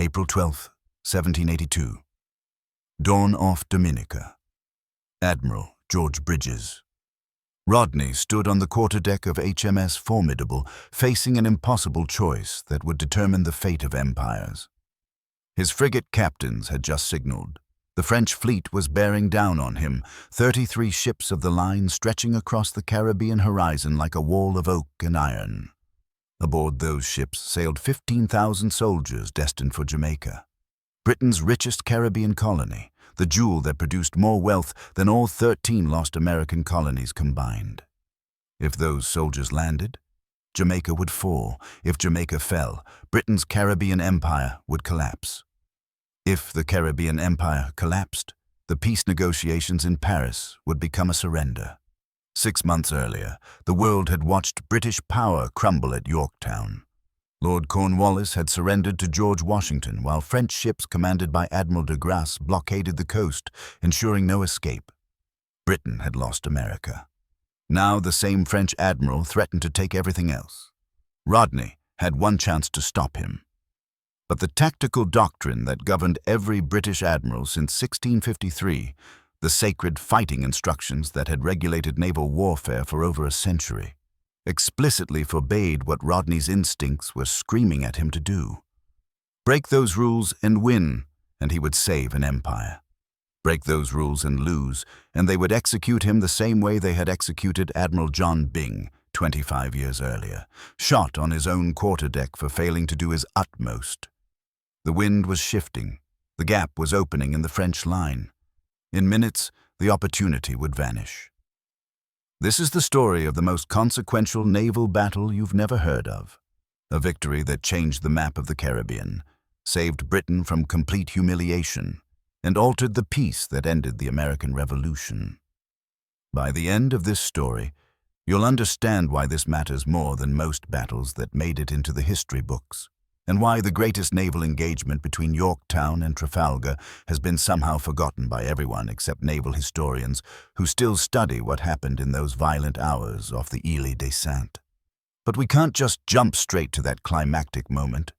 April 12, 1782. Dawn off Dominica. Admiral George Bridges. Rodney stood on the quarterdeck of HMS Formidable, facing an impossible choice that would determine the fate of empires. His frigate captains had just signaled. The French fleet was bearing down on him, 33 ships of the line stretching across the Caribbean horizon like a wall of oak and iron. Aboard those ships sailed 15,000 soldiers destined for Jamaica, Britain's richest Caribbean colony, the jewel that produced more wealth than all 13 lost American colonies combined. If those soldiers landed, Jamaica would fall. If Jamaica fell, Britain's Caribbean empire would collapse. If the Caribbean empire collapsed, the peace negotiations in Paris would become a surrender. 6 months earlier, the world had watched British power crumble at Yorktown. Lord Cornwallis had surrendered to George Washington, while French ships commanded by Admiral de Grasse blockaded the coast, ensuring no escape. Britain had lost America. Now the same French admiral threatened to take everything else. Rodney had one chance to stop him. But the tactical doctrine that governed every British admiral since 1653, the sacred fighting instructions that had regulated naval warfare for over a century, explicitly forbade what Rodney's instincts were screaming at him to do. Break those rules and win, and he would save an empire. Break those rules and lose, and they would execute him the same way they had executed Admiral John Byng 25 years earlier, shot on his own quarterdeck for failing to do his utmost. The wind was shifting. The gap was opening in the French line. In minutes, the opportunity would vanish. This is the story of the most consequential naval battle you've never heard of. A victory that changed the map of the Caribbean, saved Britain from complete humiliation, and altered the peace that ended the American Revolution. By the end of this story, you'll understand why this matters more than most battles that made it into the history books, and why the greatest naval engagement between Yorktown and Trafalgar has been somehow forgotten by everyone except naval historians who still study what happened in those violent hours off the Ile de Sainte. But we can't just jump straight to that climactic moment.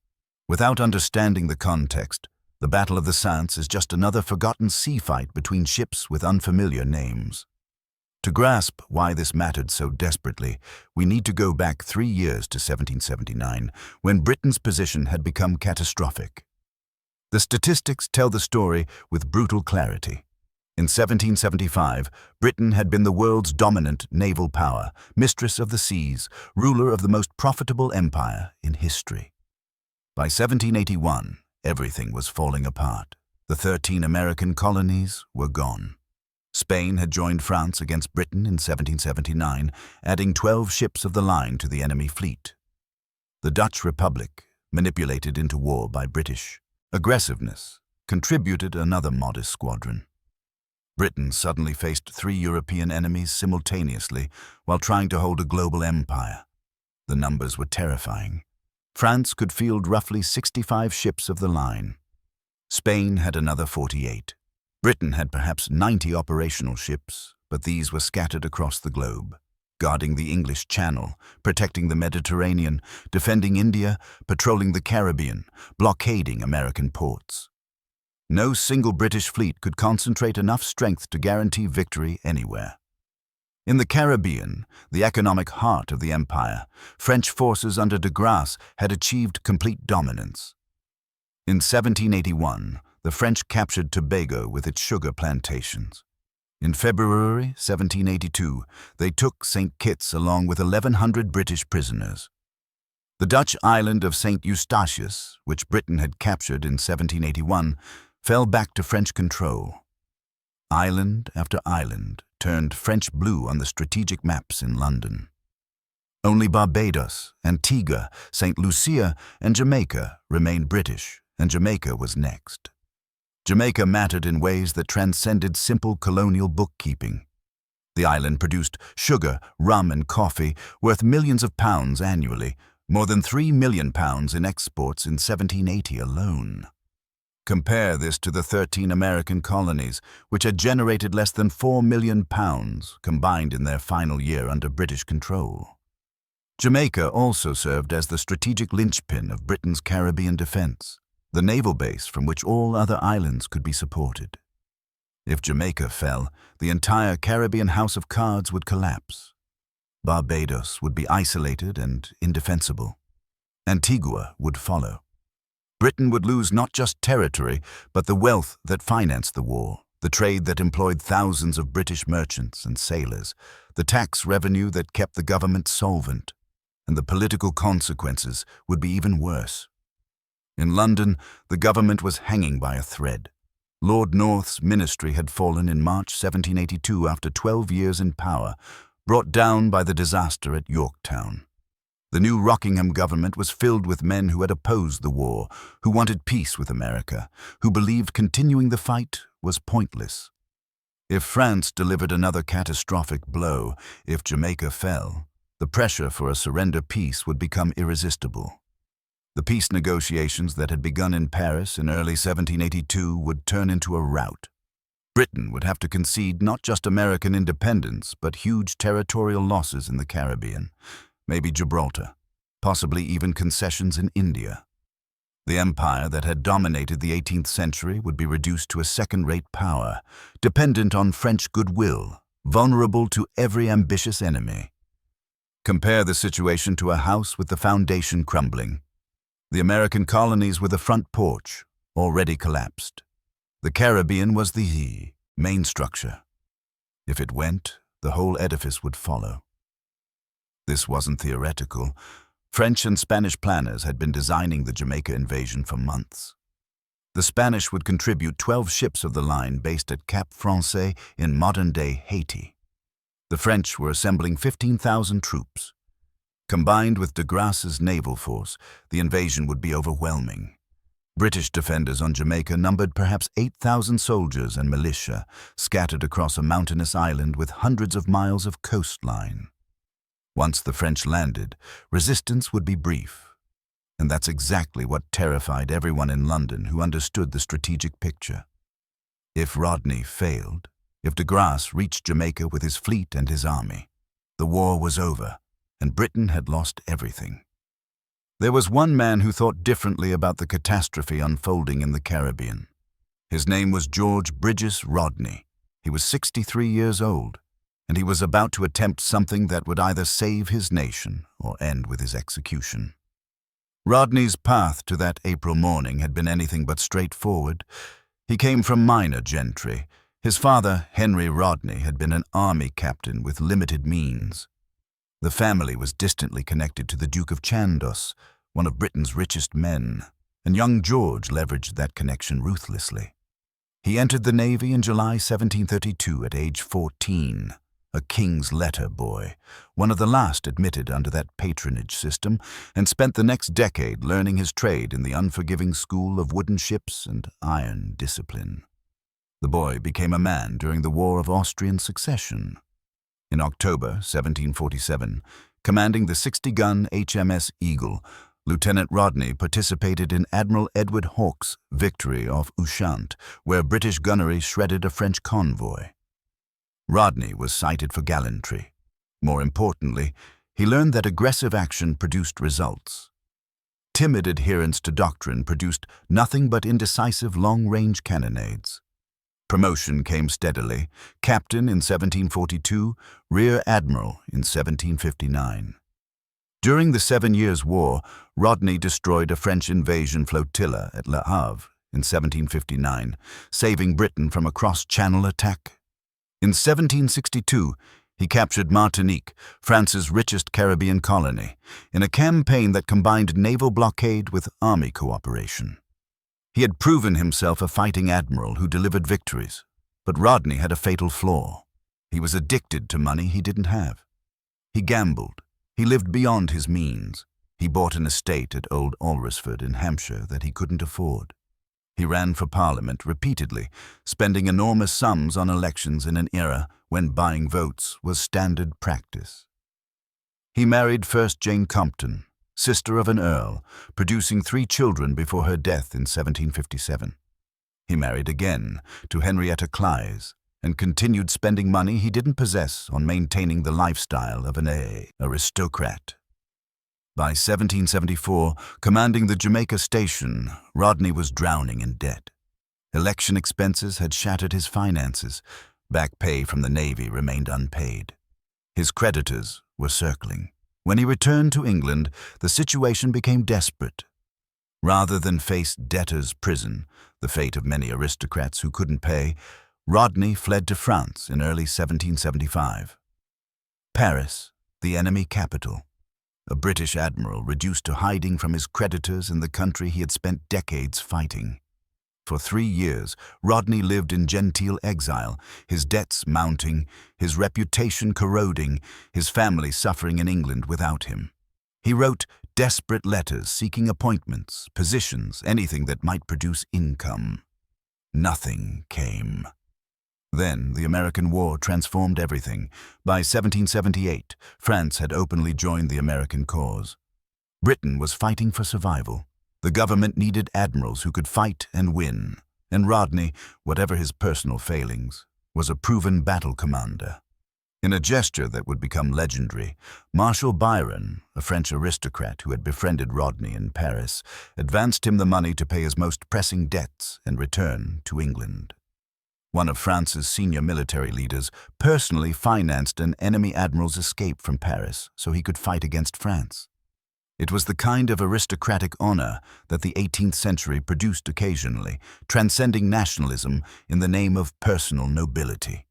Without understanding the context, the Battle of the Saintes is just another forgotten sea fight between ships with unfamiliar names. To grasp why this mattered so desperately, we need to go back 3 years to 1779, when Britain's position had become catastrophic. The statistics tell the story with brutal clarity. In 1775, Britain had been the world's dominant naval power, mistress of the seas, ruler of the most profitable empire in history. By 1781, everything was falling apart. The 13 American colonies were gone. Spain had joined France against Britain in 1779, adding 12 ships of the line to the enemy fleet. The Dutch Republic, manipulated into war by British aggressiveness, contributed another modest squadron. Britain suddenly faced 3 European enemies simultaneously while trying to hold a global empire. The numbers were terrifying. France could field roughly 65 ships of the line. Spain had another 48. Britain had perhaps 90 operational ships, but these were scattered across the globe, guarding the English Channel, protecting the Mediterranean, defending India, patrolling the Caribbean, blockading American ports. No single British fleet could concentrate enough strength to guarantee victory anywhere. In the Caribbean, the economic heart of the empire, French forces under de Grasse had achieved complete dominance. In 1781, the French captured Tobago with its sugar plantations. In February 1782, they took St. Kitts along with 1,100 British prisoners. The Dutch island of St. Eustatius, which Britain had captured in 1781, fell back to French control. Island after island turned French blue on the strategic maps in London. Only Barbados, Antigua, St. Lucia, and Jamaica remained British, and Jamaica was next. Jamaica mattered in ways that transcended simple colonial bookkeeping. The island produced sugar, rum, and coffee worth millions of pounds annually, more than £3 million in exports in 1780 alone. Compare this to the 13 American colonies, which had generated less than £4 million combined in their final year under British control. Jamaica also served as the strategic linchpin of Britain's Caribbean defense. the naval base from which all other islands could be supported. If Jamaica fell, the entire Caribbean house of cards would collapse. Barbados would be isolated and indefensible. Antigua would follow. Britain would lose not just territory, but the wealth that financed the war, the trade that employed thousands of British merchants and sailors, the tax revenue that kept the government solvent, and the political consequences would be even worse. In London, the government was hanging by a thread. Lord North's ministry had fallen in March 1782 after 12 years in power, brought down by the disaster at Yorktown. The new Rockingham government was filled with men who had opposed the war, who wanted peace with America, who believed continuing the fight was pointless. If France delivered another catastrophic blow, if Jamaica fell, the pressure for a surrender peace would become irresistible. The peace negotiations that had begun in Paris in early 1782 would turn into a rout. Britain would have to concede not just American independence, but huge territorial losses in the Caribbean, maybe Gibraltar, possibly even concessions in India. The empire that had dominated the 18th century would be reduced to a second-rate power, dependent on French goodwill, vulnerable to every ambitious enemy. Compare the situation to a house with the foundation crumbling. The American colonies were the front porch, already collapsed. The Caribbean was the main structure. If it went, the whole edifice would follow. This wasn't theoretical. French and Spanish planners had been designing the Jamaica invasion for months. The Spanish would contribute 12 ships of the line based at Cap Français in modern-day Haiti. The French were assembling 15,000 troops. Combined with de Grasse's naval force, the invasion would be overwhelming. British defenders on Jamaica numbered perhaps 8,000 soldiers and militia, scattered across a mountainous island with hundreds of miles of coastline. Once the French landed, resistance would be brief. And that's exactly what terrified everyone in London who understood the strategic picture. If Rodney failed, if de Grasse reached Jamaica with his fleet and his army, the war was over, and Britain had lost everything. There was one man who thought differently about the catastrophe unfolding in the Caribbean. His name was George Bridges Rodney. He was 63 years old, and he was about to attempt something that would either save his nation or end with his execution. Rodney's path to that April morning had been anything but straightforward. He came from minor gentry. His father, Henry Rodney, had been an army captain with limited means. The family was distantly connected to the Duke of Chandos, one of Britain's richest men, and young George leveraged that connection ruthlessly. He entered the Navy in July 1732 at age 14, a King's Letter boy, one of the last admitted under that patronage system, and spent the next decade learning his trade in the unforgiving school of wooden ships and iron discipline. The boy became a man during the War of Austrian Succession. In October 1747, commanding the 60-gun HMS Eagle, Lieutenant Rodney participated in Admiral Edward Hawke's victory off Ushant, where British gunnery shredded a French convoy. Rodney was cited for gallantry. More importantly, he learned that aggressive action produced results. Timid adherence to doctrine produced nothing but indecisive long-range cannonades. Promotion came steadily, captain in 1742, rear admiral in 1759. During the 7 Years' War, Rodney destroyed a French invasion flotilla at Le Havre in 1759, saving Britain from a cross-channel attack. In 1762, he captured Martinique, France's richest Caribbean colony, in a campaign that combined naval blockade with army cooperation. He had proven himself a fighting admiral who delivered victories, but Rodney had a fatal flaw. He was addicted to money he didn't have. He gambled. He lived beyond his means. He bought an estate at Old Alresford in Hampshire that he couldn't afford. He ran for Parliament repeatedly, spending enormous sums on elections in an era when buying votes was standard practice. He married first Jane Compton, sister of an earl, producing 3 children before her death in 1757. He married again to Henrietta Clive and continued spending money he didn't possess on maintaining the lifestyle of an aristocrat. By 1774, commanding the Jamaica station, Rodney was drowning in debt. Election expenses had shattered his finances. Back pay from the Navy remained unpaid. His creditors were circling. When he returned to England, the situation became desperate. Rather than face debtor's prison, the fate of many aristocrats who couldn't pay, Rodney fled to France in early 1775. Paris, the enemy capital. A British admiral reduced to hiding from his creditors in the country he had spent decades fighting. For 3 years, Rodney lived in genteel exile, his debts mounting, his reputation corroding, his family suffering in England without him. He wrote desperate letters seeking appointments, positions, anything that might produce income. Nothing came. Then the American War transformed everything. By 1778, France had openly joined the American cause. Britain was fighting for survival. The government needed admirals who could fight and win, and Rodney, whatever his personal failings, was a proven battle commander. In a gesture that would become legendary, Marshal Biron, a French aristocrat who had befriended Rodney in Paris, advanced him the money to pay his most pressing debts and return to England. One of France's senior military leaders personally financed an enemy admiral's escape from Paris so he could fight against France. It was the kind of aristocratic honor that the 18th century produced occasionally, transcending nationalism in the name of personal nobility.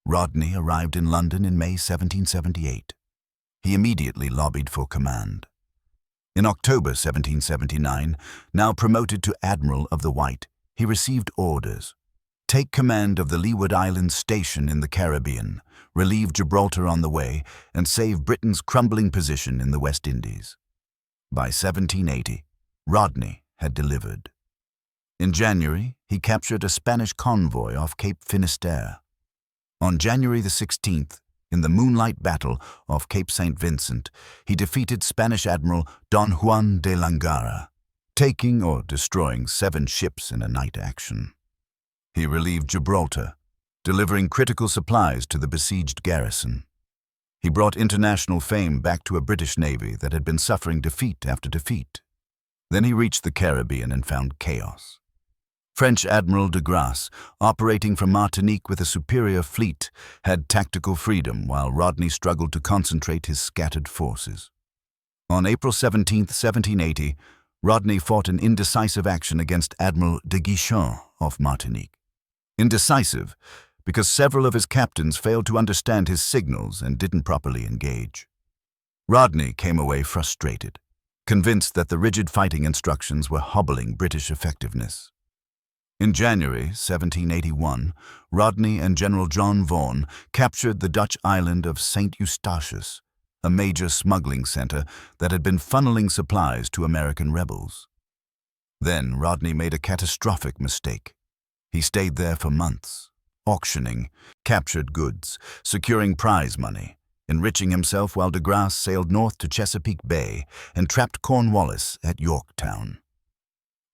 Rodney arrived in London in May 1778. He immediately lobbied for command. In October 1779, now promoted to Admiral of the White, he received orders. Take command of the Leeward Islands station in the Caribbean, relieve Gibraltar on the way, and save Britain's crumbling position in the West Indies. By 1780, Rodney had delivered. In January, he captured a Spanish convoy off Cape Finisterre. On January the 16th, in the Moonlight Battle off Cape St. Vincent, he defeated Spanish Admiral Don Juan de Langara, taking or destroying 7 ships in a night action. He relieved Gibraltar, delivering critical supplies to the besieged garrison. He brought international fame back to a British Navy that had been suffering defeat after defeat. Then he reached the Caribbean and found chaos. French Admiral de Grasse, operating from Martinique with a superior fleet, had tactical freedom while Rodney struggled to concentrate his scattered forces. On April 17, 1780, Rodney fought an indecisive action against Admiral de Guichen off Martinique. Indecisive because several of his captains failed to understand his signals and didn't properly engage. Rodney came away frustrated, convinced that the rigid fighting instructions were hobbling British effectiveness. In January 1781, Rodney and General John Vaughan captured the Dutch island of St. Eustatius, a major smuggling center that had been funneling supplies to American rebels. Then Rodney made a catastrophic mistake. He stayed there for months, auctioning, captured goods, securing prize money, enriching himself while de Grasse sailed north to Chesapeake Bay and trapped Cornwallis at Yorktown.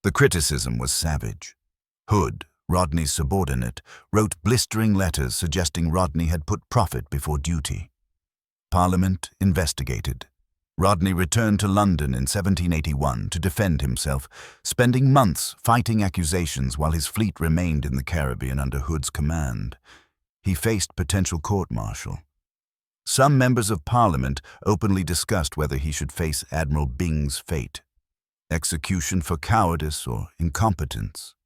The criticism was savage. Hood, Rodney's subordinate, wrote blistering letters suggesting Rodney had put profit before duty. Parliament investigated. Rodney returned to London in 1781 to defend himself, spending months fighting accusations while his fleet remained in the Caribbean under Hood's command. He faced potential court-martial. Some members of Parliament openly discussed whether he should face Admiral Byng's fate, execution for cowardice or incompetence.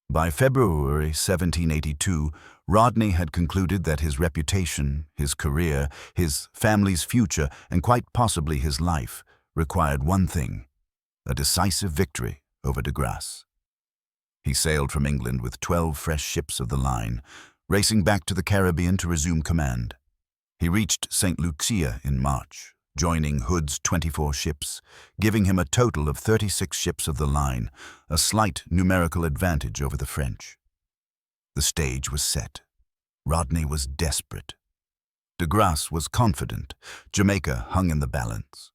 By February 1782, Rodney had concluded that his reputation, his career, his family's future, and quite possibly his life required one thing: a decisive victory over de Grasse. He sailed from England with 12 fresh ships of the line, racing back to the Caribbean to resume command. He reached St. Lucia in March, joining Hood's 24 ships, giving him a total of 36 ships of the line, a slight numerical advantage over the French. The stage was set. Rodney was desperate. De Grasse was confident. Jamaica hung in the balance.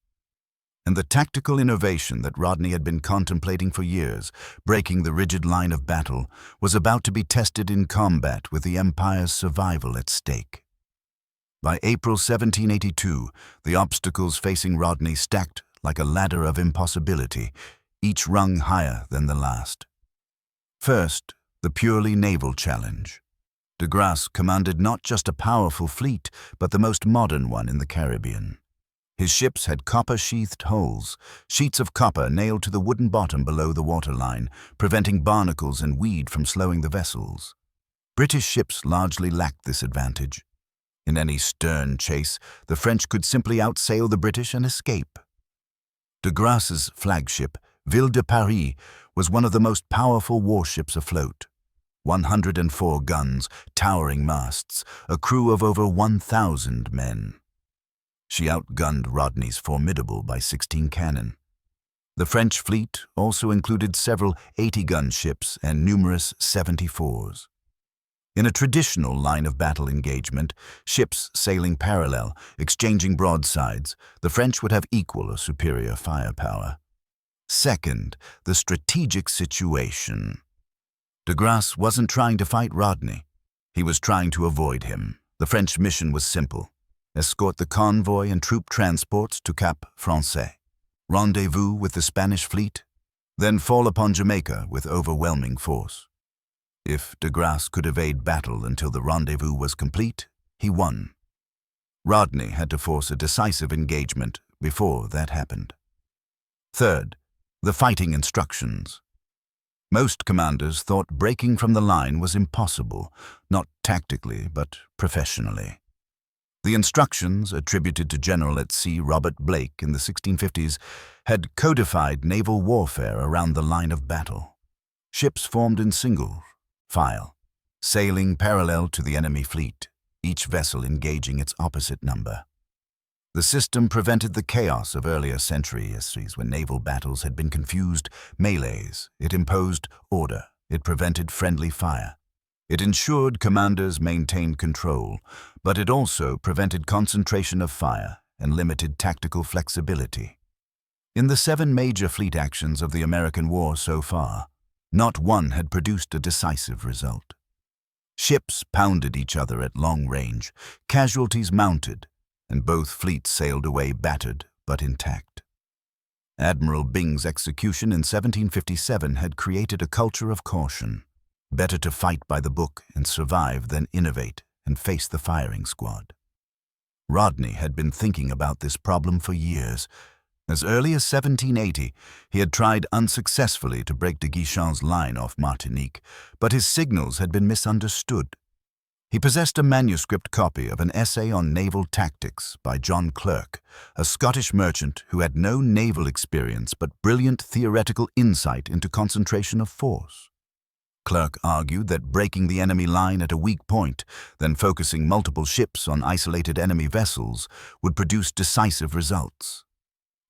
And the tactical innovation that Rodney had been contemplating for years, breaking the rigid line of battle, was about to be tested in combat with the Empire's survival at stake. By April 1782, the obstacles facing Rodney stacked like a ladder of impossibility, each rung higher than the last. First, the purely naval challenge. De Grasse commanded not just a powerful fleet, but the most modern one in the Caribbean. His ships had copper-sheathed hulls, sheets of copper nailed to the wooden bottom below the waterline, preventing barnacles and weed from slowing the vessels. British ships largely lacked this advantage. In any stern chase, the French could simply outsail the British and escape. De Grasse's flagship, Ville de Paris, was one of the most powerful warships afloat. 104 guns, towering masts, a crew of over 1,000 men. She outgunned Rodney's Formidable by 16 cannon. The French fleet also included several 80-gun ships and numerous 74s. In a traditional line-of-battle engagement, ships sailing parallel, exchanging broadsides, the French would have equal or superior firepower. Second, the strategic situation. De Grasse wasn't trying to fight Rodney. He was trying to avoid him. The French mission was simple: escort the convoy and troop transports to Cap Français, rendezvous with the Spanish fleet, then fall upon Jamaica with overwhelming force. If De Grasse could evade battle until the rendezvous was complete, he won. Rodney had to force a decisive engagement before that happened. Third, the fighting instructions. Most commanders thought breaking from the line was impossible, not tactically, but professionally. The instructions, attributed to General at Sea Robert Blake in the 1650s, had codified naval warfare around the line of battle. Ships formed in single file, sailing parallel to the enemy fleet, each vessel engaging its opposite number. The system prevented the chaos of earlier centuries when naval battles had been confused melees. It imposed order. It prevented friendly fire. It ensured commanders maintained control, but it also prevented concentration of fire and limited tactical flexibility. In the 7 major fleet actions of the American War so far, not one had produced a decisive result. Ships pounded each other at long range, casualties mounted, and both fleets sailed away battered but intact. Admiral Byng's execution in 1757 had created a culture of caution. Better to fight by the book and survive than innovate and face the firing squad. Rodney had been thinking about this problem for years. As early as 1780, he had tried unsuccessfully to break de Guichen's line off Martinique, but his signals had been misunderstood. He possessed a manuscript copy of an essay on naval tactics by John Clerk, a Scottish merchant who had no naval experience but brilliant theoretical insight into concentration of force. Clerk argued that breaking the enemy line at a weak point, then focusing multiple ships on isolated enemy vessels, would produce decisive results.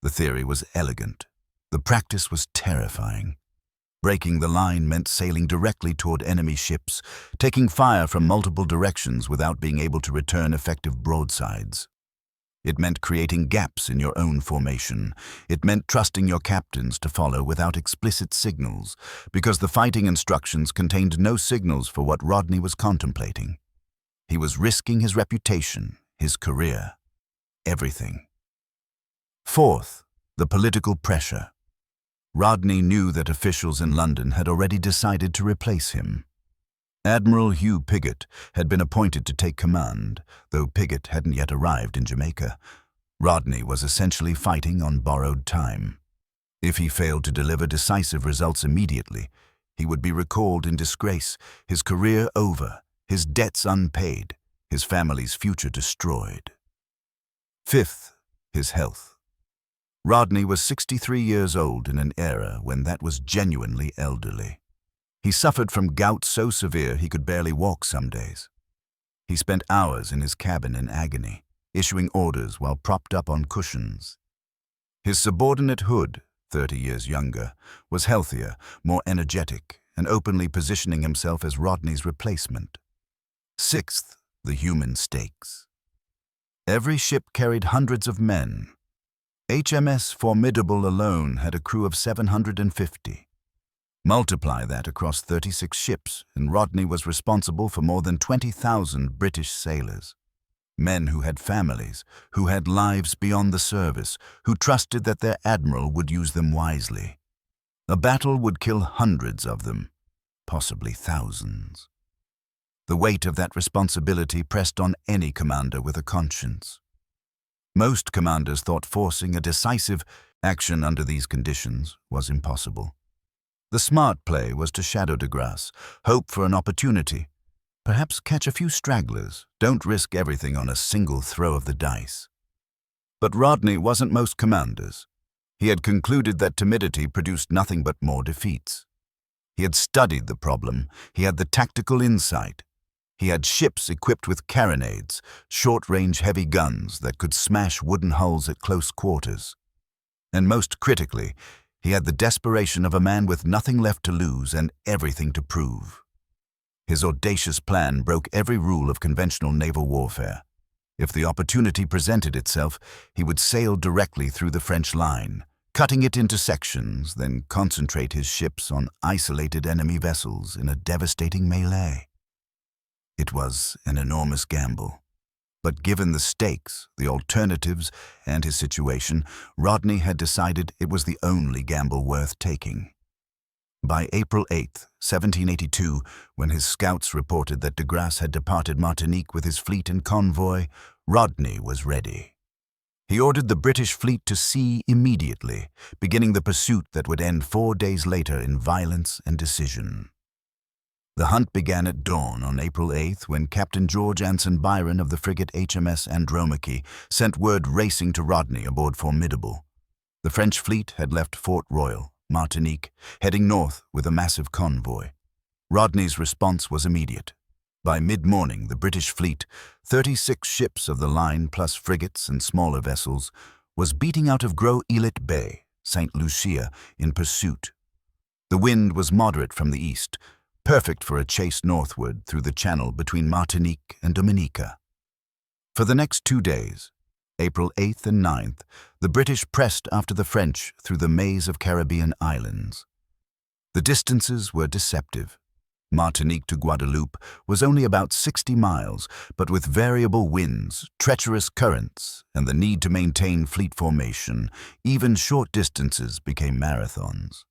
The theory was elegant. The practice was terrifying. Breaking the line meant sailing directly toward enemy ships, taking fire from multiple directions without being able to return effective broadsides. It meant creating gaps in your own formation. It meant trusting your captains to follow without explicit signals, because the fighting instructions contained no signals for what Rodney was contemplating. He was risking his reputation, his career, everything. Fourth, the political pressure. Rodney knew that officials in London had already decided to replace him. Admiral Hugh Piggott had been appointed to take command, though Piggott hadn't yet arrived in Jamaica. Rodney was essentially fighting on borrowed time. If he failed to deliver decisive results immediately, he would be recalled in disgrace, his career over, his debts unpaid, his family's future destroyed. Fifth, his health. Rodney was 63 years old in an era when that was genuinely elderly. He suffered from gout so severe he could barely walk some days. He spent hours in his cabin in agony, issuing orders while propped up on cushions. His subordinate Hood, 30 years younger, was healthier, more energetic, and openly positioning himself as Rodney's replacement. Sixth, the human stakes. Every ship carried hundreds of men. HMS Formidable alone had a crew of 750. Multiply that across 36 ships, and Rodney was responsible for more than 20,000 British sailors. Men who had families, who had lives beyond the service, who trusted that their admiral would use them wisely. A battle would kill hundreds of them, possibly thousands. The weight of that responsibility pressed on any commander with a conscience. Most commanders thought forcing a decisive action under these conditions was impossible. The smart play was to shadow de Grasse, hope for an opportunity, perhaps catch a few stragglers, don't risk everything on a single throw of the dice. But Rodney wasn't most commanders. He had concluded that timidity produced nothing but more defeats. He had studied the problem, he had the tactical insight. He had ships equipped with carronades, short-range heavy guns that could smash wooden hulls at close quarters. And most critically, he had the desperation of a man with nothing left to lose and everything to prove. His audacious plan broke every rule of conventional naval warfare. If the opportunity presented itself, he would sail directly through the French line, cutting it into sections, then concentrate his ships on isolated enemy vessels in a devastating melee. It was an enormous gamble. But given the stakes, the alternatives, and his situation, Rodney had decided it was the only gamble worth taking. By April 8, 1782, when his scouts reported that de Grasse had departed Martinique with his fleet and convoy, Rodney was ready. He ordered the British fleet to sea immediately, beginning the pursuit that would end 4 days later in violence and decision. The hunt began at dawn on April 8 when Captain George Anson Byron of the frigate HMS Andromache sent word racing to Rodney aboard Formidable. The French fleet had left Fort Royal, Martinique, heading north with a massive convoy. Rodney's response was immediate. By mid-morning, the British fleet, 36 ships of the line plus frigates and smaller vessels, was beating out of Gros-Islet Bay, St. Lucia, in pursuit. The wind was moderate from the east, perfect for a chase northward through the channel between Martinique and Dominica. For the next 2 days, April 8th and 9th, the British pressed after the French through the maze of Caribbean islands. The distances were deceptive. Martinique to Guadeloupe was only about 60 miles, but with variable winds, treacherous currents, and the need to maintain fleet formation, even short distances became marathons.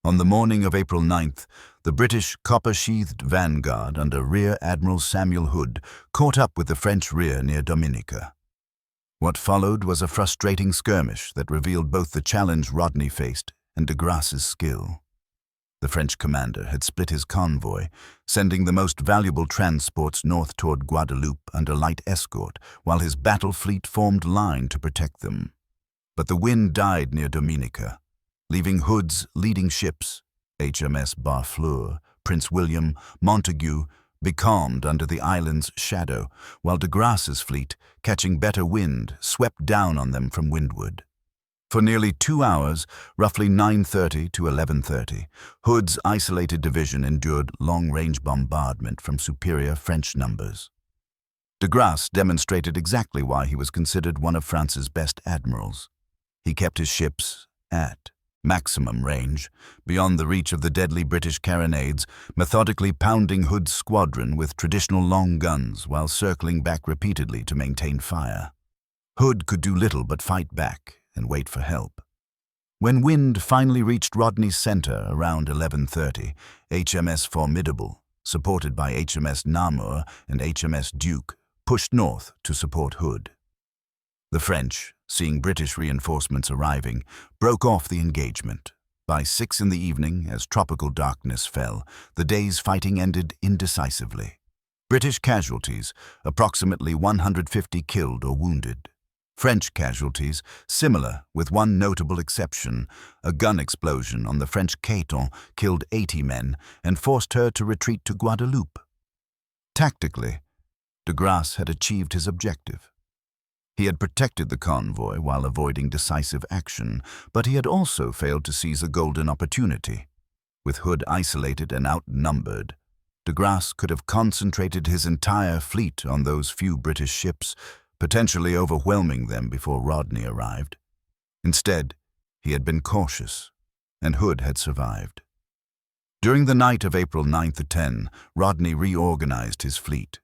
On the morning of April 9th, the British copper-sheathed vanguard under Rear Admiral Samuel Hood caught up with the French rear near Dominica. What followed was a frustrating skirmish that revealed both the challenge Rodney faced and de Grasse's skill. The French commander had split his convoy, sending the most valuable transports north toward Guadeloupe under light escort, while his battle fleet formed line to protect them. But the wind died near Dominica, leaving Hood's leading ships, HMS Barfleur, Prince William, Montague, becalmed under the island's shadow, while de Grasse's fleet, catching better wind, swept down on them from windward. For nearly 2 hours, roughly 9:30 to 11:30, Hood's isolated division endured long-range bombardment from superior French numbers. De Grasse demonstrated exactly why he was considered one of France's best admirals. He kept his ships at maximum range, beyond the reach of the deadly British carronades, methodically pounding Hood's squadron with traditional long guns while circling back repeatedly to maintain fire. Hood could do little but fight back and wait for help. When wind finally reached Rodney's center around 11:30, HMS Formidable, supported by HMS Namur and HMS Duke, pushed north to support Hood. The French, seeing British reinforcements arriving, broke off the engagement. By 6 in the evening, as tropical darkness fell, the day's fighting ended indecisively. British casualties, approximately 150 killed or wounded. French casualties, similar with one notable exception. A gun explosion on the French Caton killed 80 men and forced her to retreat to Guadeloupe. Tactically, de Grasse had achieved his objective. He had protected the convoy while avoiding decisive action, but he had also failed to seize a golden opportunity. With Hood isolated and outnumbered, de Grasse could have concentrated his entire fleet on those few British ships, potentially overwhelming them before Rodney arrived. Instead, he had been cautious, and Hood had survived. During the night of April 9 to 10, Rodney reorganized his fleet.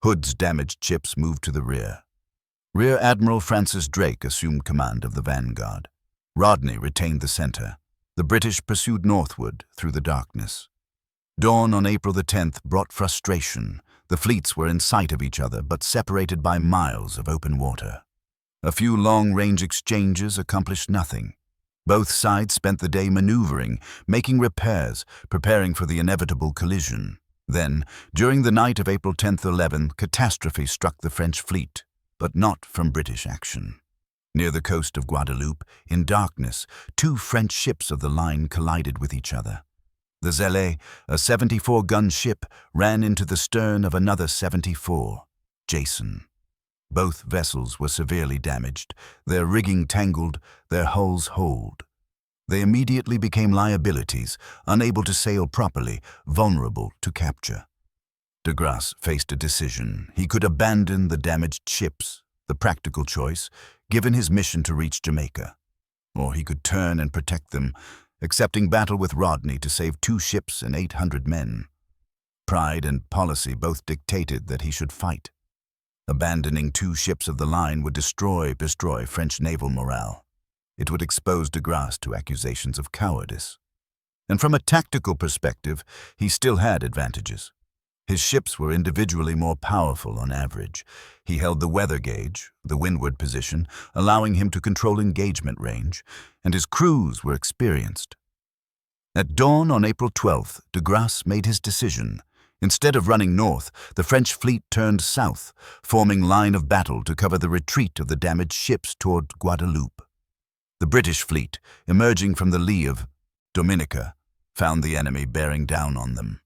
Hood's damaged ships moved to the rear. Rear Admiral Francis Drake assumed command of the vanguard. Rodney retained the center. The British pursued northward through the darkness. Dawn on April the 10th brought frustration. The fleets were in sight of each other, but separated by miles of open water. A few long-range exchanges accomplished nothing. Both sides spent the day maneuvering, making repairs, preparing for the inevitable collision. Then, during the night of April 10-11, catastrophe struck the French fleet, but not from British action. Near the coast of Guadeloupe, in darkness, two French ships of the line collided with each other. The Zélé, a 74-gun ship, ran into the stern of another 74, Jason. Both vessels were severely damaged, their rigging tangled, their hulls holed. They immediately became liabilities, unable to sail properly, vulnerable to capture. De Grasse faced a decision. He could abandon the damaged ships, the practical choice, given his mission to reach Jamaica. Or he could turn and protect them, accepting battle with Rodney to save 2 ships and 800 men. Pride and policy both dictated that he should fight. Abandoning 2 ships of the line would destroy French naval morale. It would expose De Grasse to accusations of cowardice. And from a tactical perspective, he still had advantages. His ships were individually more powerful on average. He held the weather gauge, the windward position, allowing him to control engagement range, and his crews were experienced. At dawn on April 12th, De Grasse made his decision. Instead of running north, the French fleet turned south, forming line of battle to cover the retreat of the damaged ships toward Guadeloupe. The British fleet, emerging from the lee of Dominica, found the enemy bearing down on them.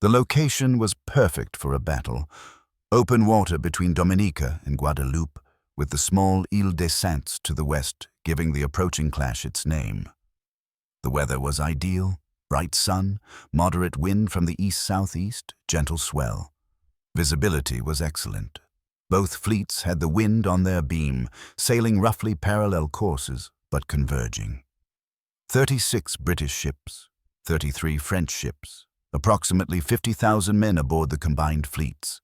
The location was perfect for a battle, open water between Dominica and Guadeloupe, with the small Île des Saints to the west giving the approaching clash its name. The weather was ideal, bright sun, moderate wind from the east-southeast, gentle swell. Visibility was excellent. Both fleets had the wind on their beam, sailing roughly parallel courses, but converging. 36 British ships, 33 French ships, approximately 50,000 men aboard the combined fleets.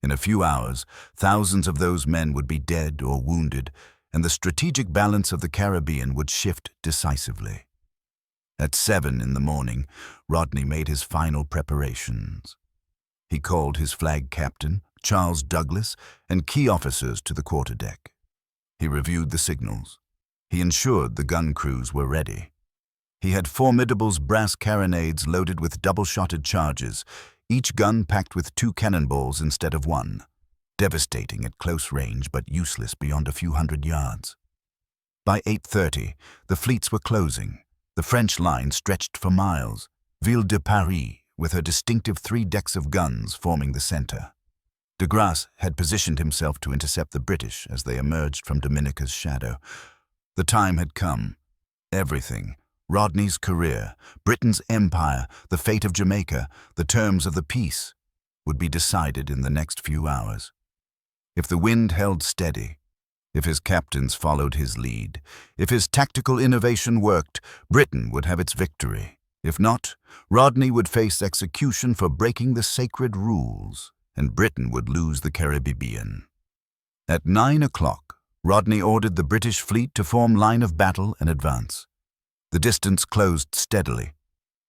In a few hours, thousands of those men would be dead or wounded, and the strategic balance of the Caribbean would shift decisively. At 7 in the morning, Rodney made his final preparations. He called his flag captain, Charles Douglas, and key officers to the quarterdeck. He reviewed the signals. He ensured the gun crews were ready. He had Formidable's brass carronades loaded with double-shotted charges, each gun packed with 2 cannonballs instead of 1, devastating at close range but useless beyond a few hundred yards. By 8:30, the fleets were closing. The French line stretched for miles, Ville de Paris, with her distinctive 3 decks of guns forming the center. De Grasse had positioned himself to intercept the British as they emerged from Dominica's shadow. The time had come. Everything, Rodney's career, Britain's empire, the fate of Jamaica, the terms of the peace, would be decided in the next few hours. If the wind held steady, if his captains followed his lead, if his tactical innovation worked, Britain would have its victory. If not, Rodney would face execution for breaking the sacred rules, and Britain would lose the Caribbean. At 9 o'clock, Rodney ordered the British fleet to form line of battle and advance. The distance closed steadily.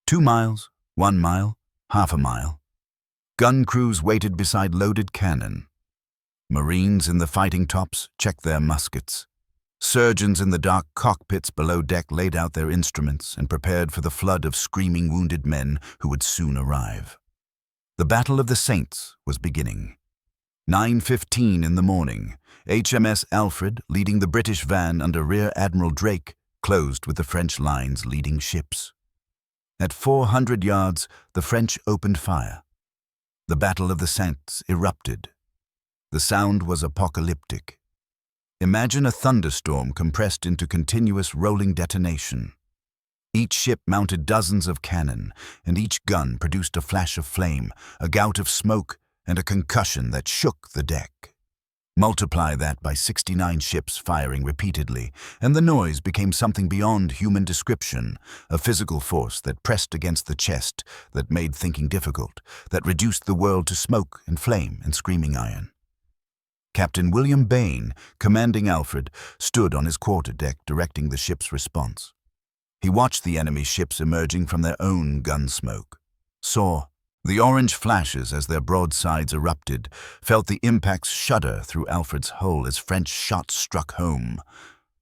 2 miles, 1 mile, half a mile. Gun crews waited beside loaded cannon. Marines in the fighting tops checked their muskets. Surgeons in the dark cockpits below deck laid out their instruments and prepared for the flood of screaming wounded men who would soon arrive. The Battle of the Saints was beginning. 9:15 in the morning, HMS Alfred, leading the British van under Rear Admiral Drake, closed with the French line's leading ships. At 400 yards, the French opened fire. The Battle of the Saints erupted. The sound was apocalyptic. Imagine a thunderstorm compressed into continuous rolling detonation. Each ship mounted dozens of cannon, and each gun produced a flash of flame, a gout of smoke, and a concussion that shook the deck. Multiply that by 69 ships firing repeatedly, and the noise became something beyond human description, a physical force that pressed against the chest, that made thinking difficult, that reduced the world to smoke and flame and screaming iron. Captain William Bain, commanding Alfred, stood on his quarterdeck directing the ship's response. He watched the enemy ships emerging from their own gun smoke, saw the orange flashes as their broadsides erupted, felt the impacts shudder through Alfred's hull as French shots struck home.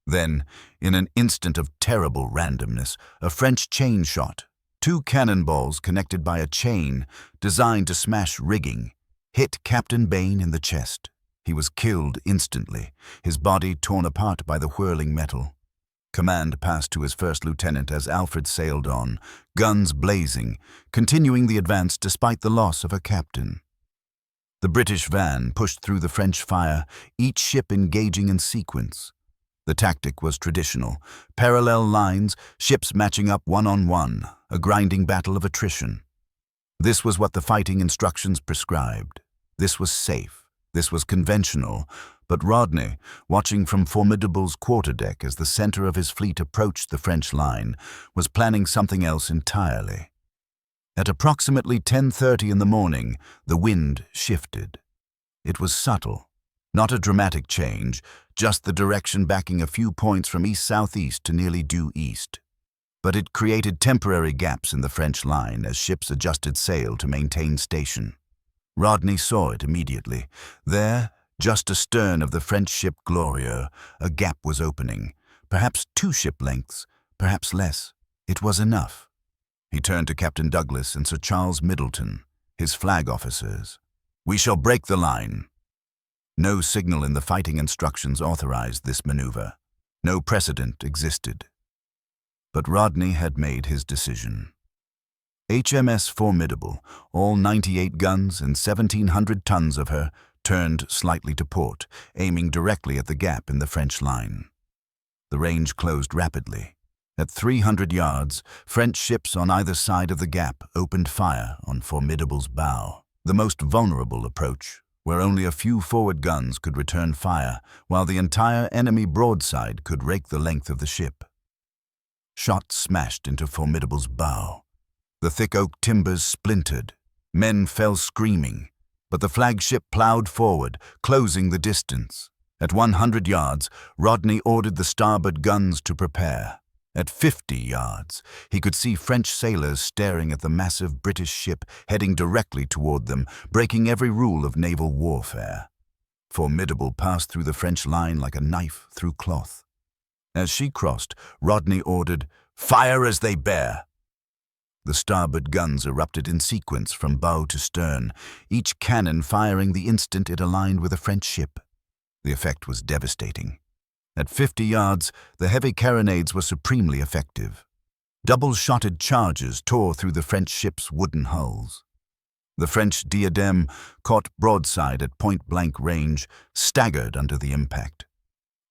Then, in an instant of terrible randomness, a French chain shot, 2 cannonballs connected by a chain designed to smash rigging, hit Captain Bain in the chest. He was killed instantly, his body torn apart by the whirling metal. Command passed to his first lieutenant as Alfred sailed on, guns blazing, continuing the advance despite the loss of a captain. The British van pushed through the French fire, each ship engaging in sequence. The tactic was traditional: parallel lines, ships matching up one-on-one, a grinding battle of attrition. This was what the fighting instructions prescribed. This was safe. This was conventional. But Rodney, watching from Formidable's quarterdeck as the center of his fleet approached the French line, was planning something else entirely. At approximately 10:30 in the morning, the wind shifted. It was subtle, not a dramatic change, just the direction backing a few points from east-southeast to nearly due east. But it created temporary gaps in the French line as ships adjusted sail to maintain station. Rodney saw it immediately. There, just astern of the French ship Glorieux, a gap was opening. Perhaps 2 ship lengths, perhaps less. It was enough. He turned to Captain Douglas and Sir Charles Middleton, his flag officers. "We shall break the line." No signal in the fighting instructions authorized this maneuver. No precedent existed. But Rodney had made his decision. HMS Formidable, all 98 guns and 1,700 tons of her, turned slightly to port, aiming directly at the gap in the French line. The range closed rapidly. At 300 yards, French ships on either side of the gap opened fire on Formidable's bow, the most vulnerable approach, where only a few forward guns could return fire, while the entire enemy broadside could rake the length of the ship. Shots smashed into Formidable's bow. The thick oak timbers splintered. Men fell screaming. But the flagship plowed forward, closing the distance. At 100 yards, Rodney ordered the starboard guns to prepare. At 50 yards, he could see French sailors staring at the massive British ship heading directly toward them, breaking every rule of naval warfare. Formidable passed through the French line like a knife through cloth. As she crossed, Rodney ordered, "Fire as they bear!" The starboard guns erupted in sequence from bow to stern, each cannon firing the instant it aligned with a French ship. The effect was devastating. At 50 yards, the heavy carronades were supremely effective. Double-shotted charges tore through the French ship's wooden hulls. The French Diadème, caught broadside at point-blank range, staggered under the impact.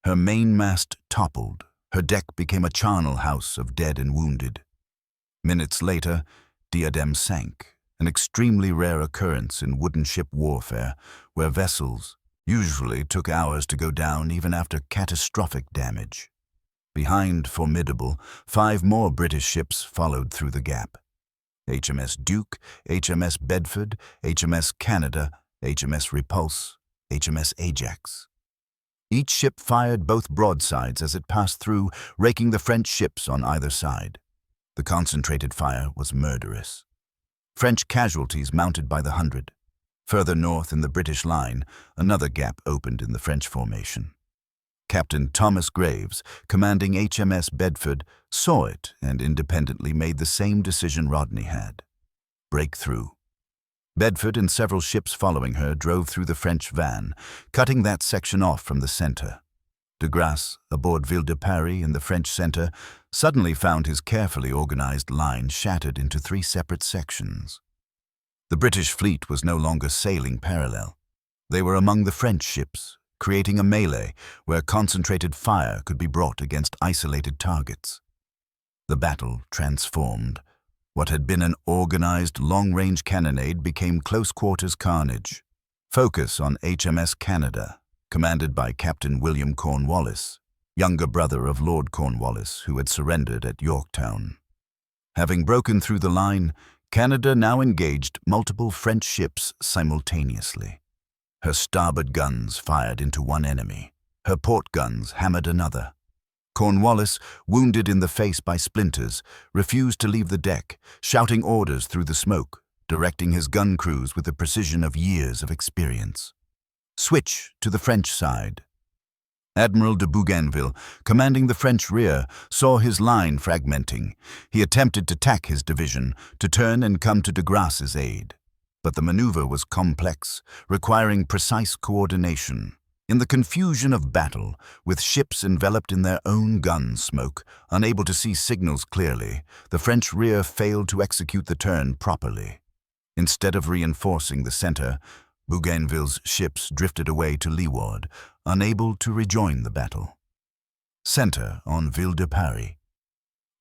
Her mainmast toppled. Her deck became a charnel house of dead and wounded. Minutes later, Diadème sank, an extremely rare occurrence in wooden ship warfare, where vessels usually took hours to go down even after catastrophic damage. Behind Formidable, 5 more British ships followed through the gap. HMS Duke, HMS Bedford, HMS Canada, HMS Repulse, HMS Ajax. Each ship fired both broadsides as it passed through, raking the French ships on either side. The concentrated fire was murderous. French casualties mounted by the hundred. Further north in the British line, another gap opened in the French formation. Captain Thomas Graves, commanding HMS Bedford, saw it and independently made the same decision Rodney had: break through. Bedford and several ships following her drove through the French van, cutting that section off from the center. De Grasse, aboard Ville de Paris in the French center, suddenly found his carefully organized line shattered into 3 separate sections. The British fleet was no longer sailing parallel. They were among the French ships, creating a melee where concentrated fire could be brought against isolated targets. The battle transformed. What had been an organized long-range cannonade became close-quarters carnage. Focus on HMS Canada. commanded by Captain William Cornwallis, younger brother of Lord Cornwallis, who had surrendered at Yorktown. Having broken through the line, Canada now engaged multiple French ships simultaneously. Her starboard guns fired into one enemy. Her port guns hammered another. Cornwallis, wounded in the face by splinters, refused to leave the deck, shouting orders through the smoke, directing his gun crews with the precision of years of experience. Switch to the French side. Admiral de Bougainville, commanding the French rear, saw his line fragmenting. He attempted to tack his division, to turn and come to de Grasse's aid. But the maneuver was complex, requiring precise coordination. In the confusion of battle, with ships enveloped in their own gun smoke, unable to see signals clearly, the French rear failed to execute the turn properly. Instead of reinforcing the center, Bougainville's ships drifted away to leeward, unable to rejoin the battle. Center on Ville de Paris.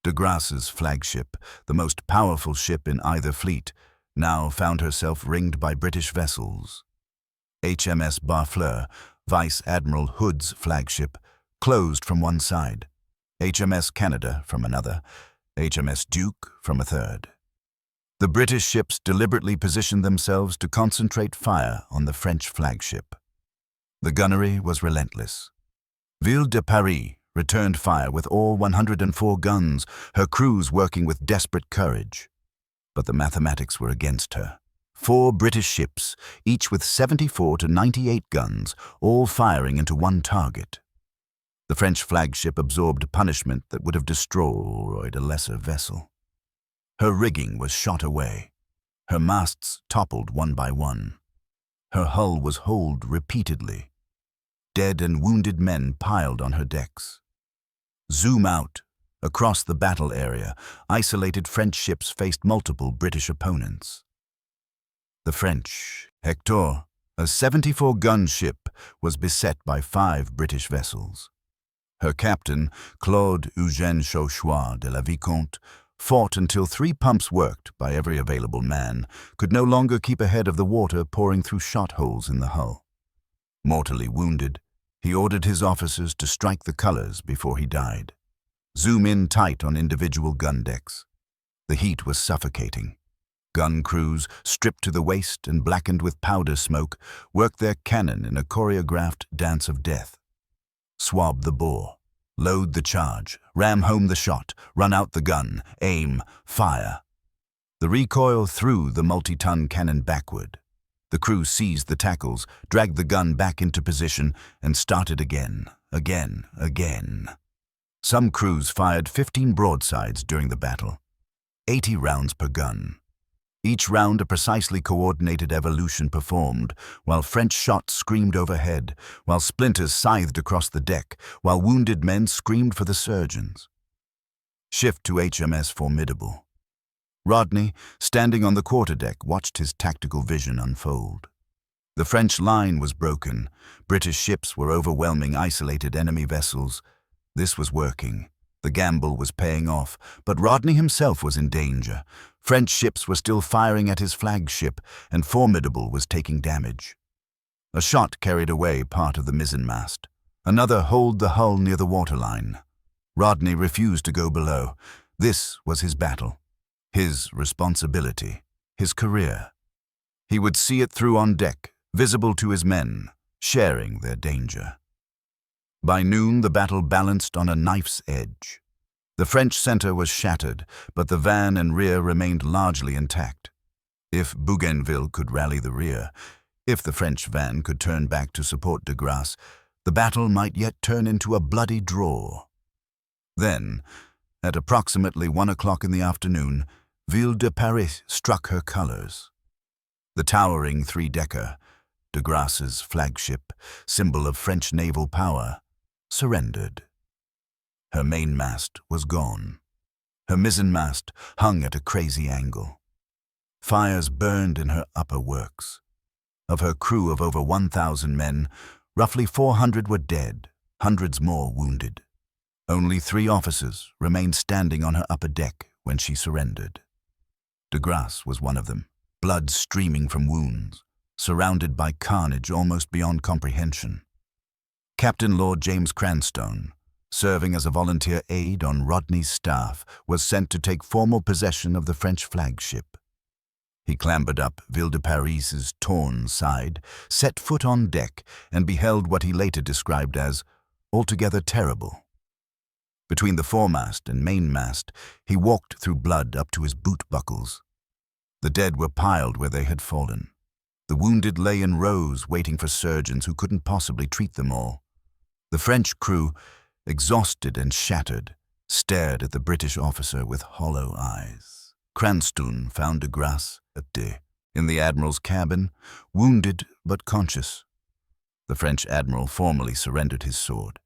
De Grasse's flagship, the most powerful ship in either fleet, now found herself ringed by British vessels. HMS Barfleur, Vice Admiral Hood's flagship, closed from one side, HMS Canada from another, HMS Duke from a third. The British ships deliberately positioned themselves to concentrate fire on the French flagship. The gunnery was relentless. Ville de Paris returned fire with all 104 guns, her crews working with desperate courage. But the mathematics were against her. 4 British ships, each with 74 to 98 guns, all firing into one target. The French flagship absorbed punishment that would have destroyed a lesser vessel. Her rigging was shot away. Her masts toppled one by one. Her hull was holed repeatedly. Dead and wounded men piled on her decks. Zoom out. Across the battle area, isolated French ships faced multiple British opponents. The French Hector, a 74-gun ship, was beset by 5 British vessels. Her captain, Claude Eugène Chauchois de la Vicomte, fought until 3 pumps worked by every available man, could no longer keep ahead of the water pouring through shot holes in the hull. Mortally wounded, he ordered his officers to strike the colors before he died. Zoom in tight on individual gun decks. The heat was suffocating. Gun crews, stripped to the waist and blackened with powder smoke, worked their cannon in a choreographed dance of death. Swab the bore. Load the charge, ram home the shot, run out the gun, aim, fire. The recoil threw the multi-ton cannon backward. The crew seized the tackles, dragged the gun back into position, and started again. Some crews fired 15 broadsides during the battle, 80 rounds per gun. Each round a precisely coordinated evolution performed, while French shots screamed overhead, while splinters scythed across the deck, while wounded men screamed for the surgeons. Shift to HMS Formidable. Rodney, standing on the quarterdeck, watched his tactical vision unfold. The French line was broken. British ships were overwhelming isolated enemy vessels. This was working. The gamble was paying off, but Rodney himself was in danger. French ships were still firing at his flagship, and Formidable was taking damage. A shot carried away part of the mizzenmast. Another holed the hull near the waterline. Rodney refused to go below. This was his battle, his responsibility, his career. He would see it through on deck, visible to his men, sharing their danger. By noon, the battle balanced on a knife's edge. The French center was shattered, but the van and rear remained largely intact. If Bougainville could rally the rear, if the French van could turn back to support de Grasse, the battle might yet turn into a bloody draw. Then, at approximately 1 o'clock in the afternoon, Ville de Paris struck her colors. The towering 3-decker, de Grasse's flagship, symbol of French naval power, surrendered. Her mainmast was gone. Her mizzenmast hung at a crazy angle. Fires burned in her upper works. Of her crew of over 1,000 men, roughly 400 were dead, hundreds more wounded. Only 3 officers remained standing on her upper deck when she surrendered. De Grasse was one of them, blood streaming from wounds, surrounded by carnage almost beyond comprehension. Captain Lord James Cranstoun, serving as a volunteer aide on Rodney's staff, was sent to take formal possession of the French flagship. He clambered up Ville de Paris's torn side, set foot on deck, and beheld what he later described as altogether terrible. Between the foremast and mainmast, he walked through blood up to his boot buckles. The dead were piled where they had fallen. The wounded lay in rows waiting for surgeons who couldn't possibly treat them all. The French crew, exhausted and shattered, stared at the British officer with hollow eyes. Cranstoun found de Grasse in the admiral's cabin, wounded but conscious. The French admiral formally surrendered his sword.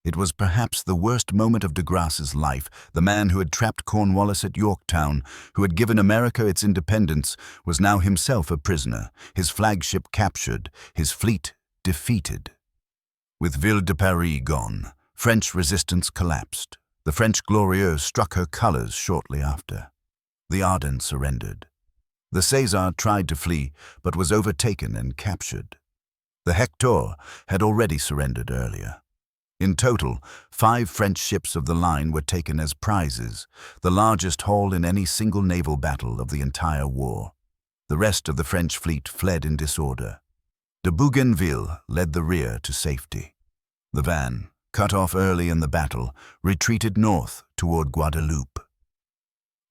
It was perhaps the worst moment of de Grasse's life. The man who had trapped Cornwallis at Yorktown, who had given America its independence, was now himself a prisoner, his flagship captured, his fleet defeated. With Ville de Paris gone, French resistance collapsed. The French Glorieuse struck her colors shortly after. The Ardennes surrendered. The César tried to flee, but was overtaken and captured. The Hector had already surrendered earlier. In total, 5 French ships of the line were taken as prizes, the largest haul in any single naval battle of the entire war. The rest of the French fleet fled in disorder. De Bougainville led the rear to safety. The van, cut off early in the battle, retreated north toward Guadeloupe.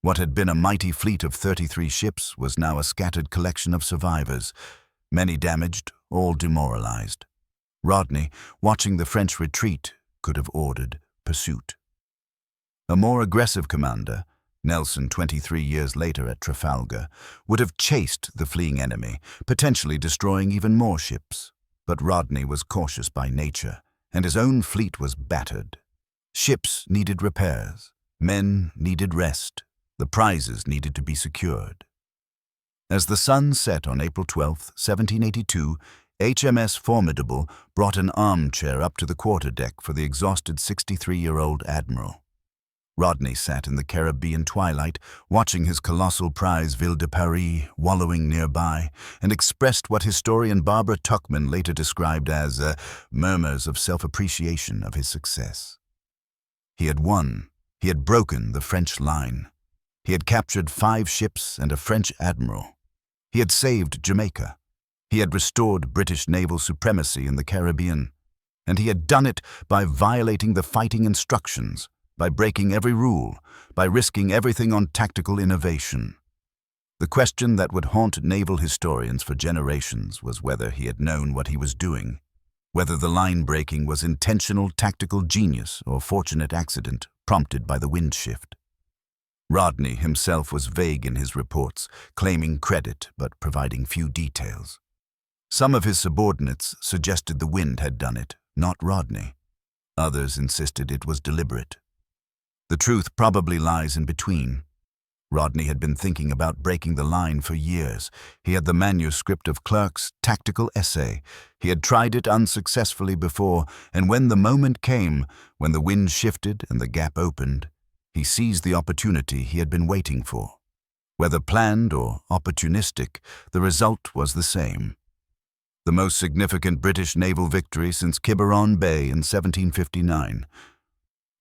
What had been a mighty fleet of 33 ships was now a scattered collection of survivors, many damaged, all demoralized. Rodney, watching the French retreat, could have ordered pursuit. A more aggressive commander, Nelson 23 years later at Trafalgar, would have chased the fleeing enemy, potentially destroying even more ships. But Rodney was cautious by nature, and his own fleet was battered. Ships needed repairs, men needed rest, the prizes needed to be secured. As the sun set on April 12, 1782, HMS Formidable brought an armchair up to the quarterdeck for the exhausted 63-year-old admiral. Rodney sat in the Caribbean twilight, watching his colossal prize Ville de Paris wallowing nearby, and expressed what historian Barbara Tuchman later described as murmurs of self-appreciation of his success. He had won. He had broken the French line. He had captured 5 ships and a French admiral. He had saved Jamaica. He had restored British naval supremacy in the Caribbean. And he had done it by violating the fighting instructions, by breaking every rule, by risking everything on tactical innovation. The question that would haunt naval historians for generations was whether he had known what he was doing, whether the line breaking was intentional tactical genius or fortunate accident prompted by the wind shift. Rodney himself was vague in his reports, claiming credit but providing few details. Some of his subordinates suggested the wind had done it, not Rodney. Others insisted it was deliberate. The truth probably lies in between. Rodney had been thinking about breaking the line for years. He had the manuscript of Clerk's tactical essay. He had tried it unsuccessfully before, and when the moment came, when the wind shifted and the gap opened, he seized the opportunity he had been waiting for. Whether planned or opportunistic, the result was the same. The most significant British naval victory since Quiberon Bay in 1759.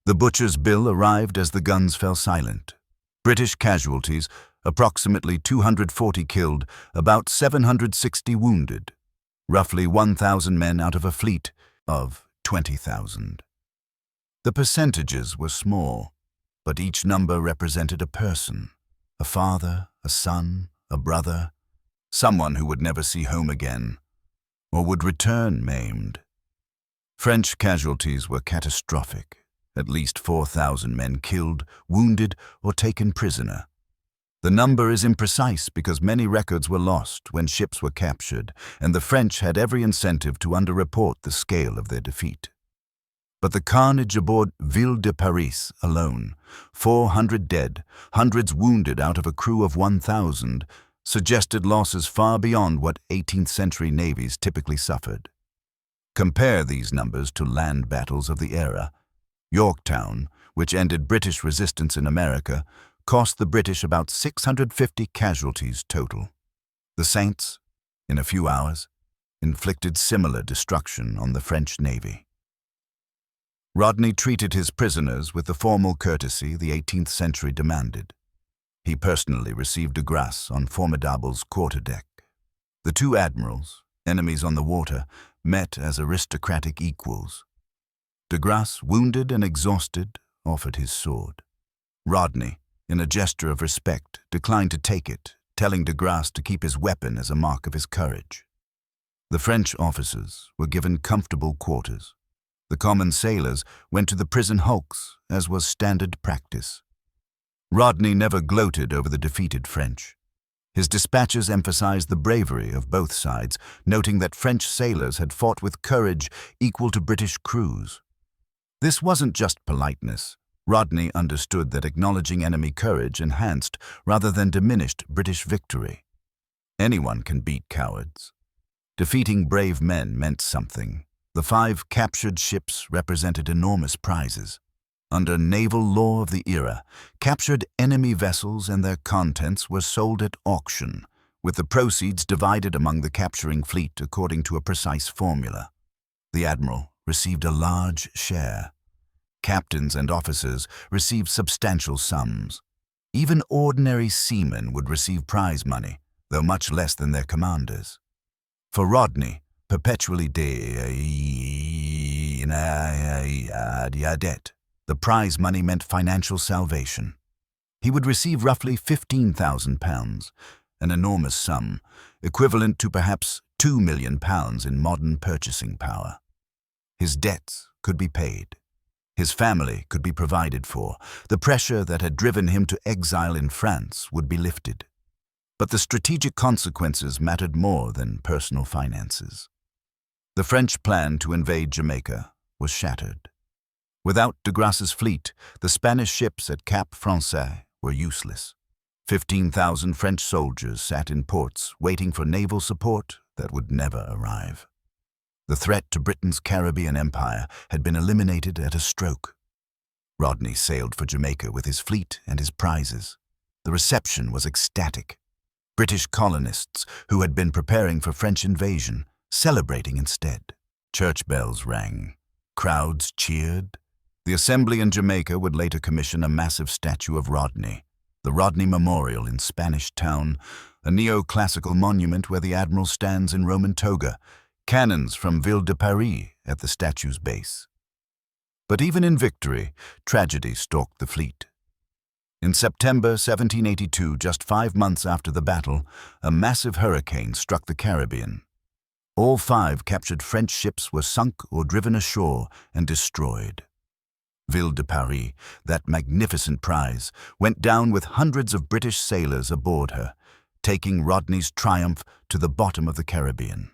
The butcher's bill arrived as the guns fell silent. British casualties, approximately 240 killed, about 760 wounded. Roughly 1,000 men out of a fleet of 20,000. The percentages were small, but each number represented a person, a father, a son, a brother, someone who would never see home again, or would return maimed. French casualties were catastrophic. At least 4,000 men killed, wounded, or taken prisoner. The number is imprecise because many records were lost when ships were captured, and the French had every incentive to underreport the scale of their defeat. But the carnage aboard Ville de Paris alone, 400 dead, hundreds wounded out of a crew of 1,000, suggested losses far beyond what 18th century navies typically suffered. Compare these numbers to land battles of the era. Yorktown, which ended British resistance in America, cost the British about 650 casualties total. The Saints, in a few hours, inflicted similar destruction on the French Navy. Rodney treated his prisoners with the formal courtesy the 18th century demanded. He personally received de Grasse on Formidable's quarterdeck. The two admirals, enemies on the water, met as aristocratic equals. De Grasse, wounded and exhausted, offered his sword. Rodney, in a gesture of respect, declined to take it, telling de Grasse to keep his weapon as a mark of his courage. The French officers were given comfortable quarters. The common sailors went to the prison hulks, as was standard practice. Rodney never gloated over the defeated French. His dispatches emphasized the bravery of both sides, noting that French sailors had fought with courage equal to British crews. This wasn't just politeness. Rodney understood that acknowledging enemy courage enhanced rather than diminished British victory. Anyone can beat cowards. Defeating brave men meant something. The 5 captured ships represented enormous prizes. Under naval law of the era, captured enemy vessels and their contents were sold at auction, with the proceeds divided among the capturing fleet according to a precise formula. The admiral received a large share. Captains and officers received substantial sums. Even ordinary seamen would receive prize money, though much less than their commanders. For Rodney, perpetually debt, the prize money meant financial salvation. He would receive roughly £15,000, an enormous sum, equivalent to perhaps £2 million in modern purchasing power. His debts could be paid. His family could be provided for. The pressure that had driven him to exile in France would be lifted. But the strategic consequences mattered more than personal finances. The French plan to invade Jamaica was shattered. Without de Grasse's fleet, the Spanish ships at Cap Français were useless. 15,000 French soldiers sat in ports waiting for naval support that would never arrive. The threat to Britain's Caribbean empire had been eliminated at a stroke. Rodney sailed for Jamaica with his fleet and his prizes. The reception was ecstatic. British colonists who had been preparing for French invasion, celebrating instead. Church bells rang. Crowds cheered. The Assembly in Jamaica would later commission a massive statue of Rodney, the Rodney Memorial in Spanish Town, a neoclassical monument where the admiral stands in Roman toga, cannons from Ville de Paris at the statue's base. But even in victory, tragedy stalked the fleet. In September 1782, just 5 months after the battle, a massive hurricane struck the Caribbean. All 5 captured French ships were sunk or driven ashore and destroyed. Ville de Paris, that magnificent prize, went down with hundreds of British sailors aboard her, taking Rodney's triumph to the bottom of the Caribbean.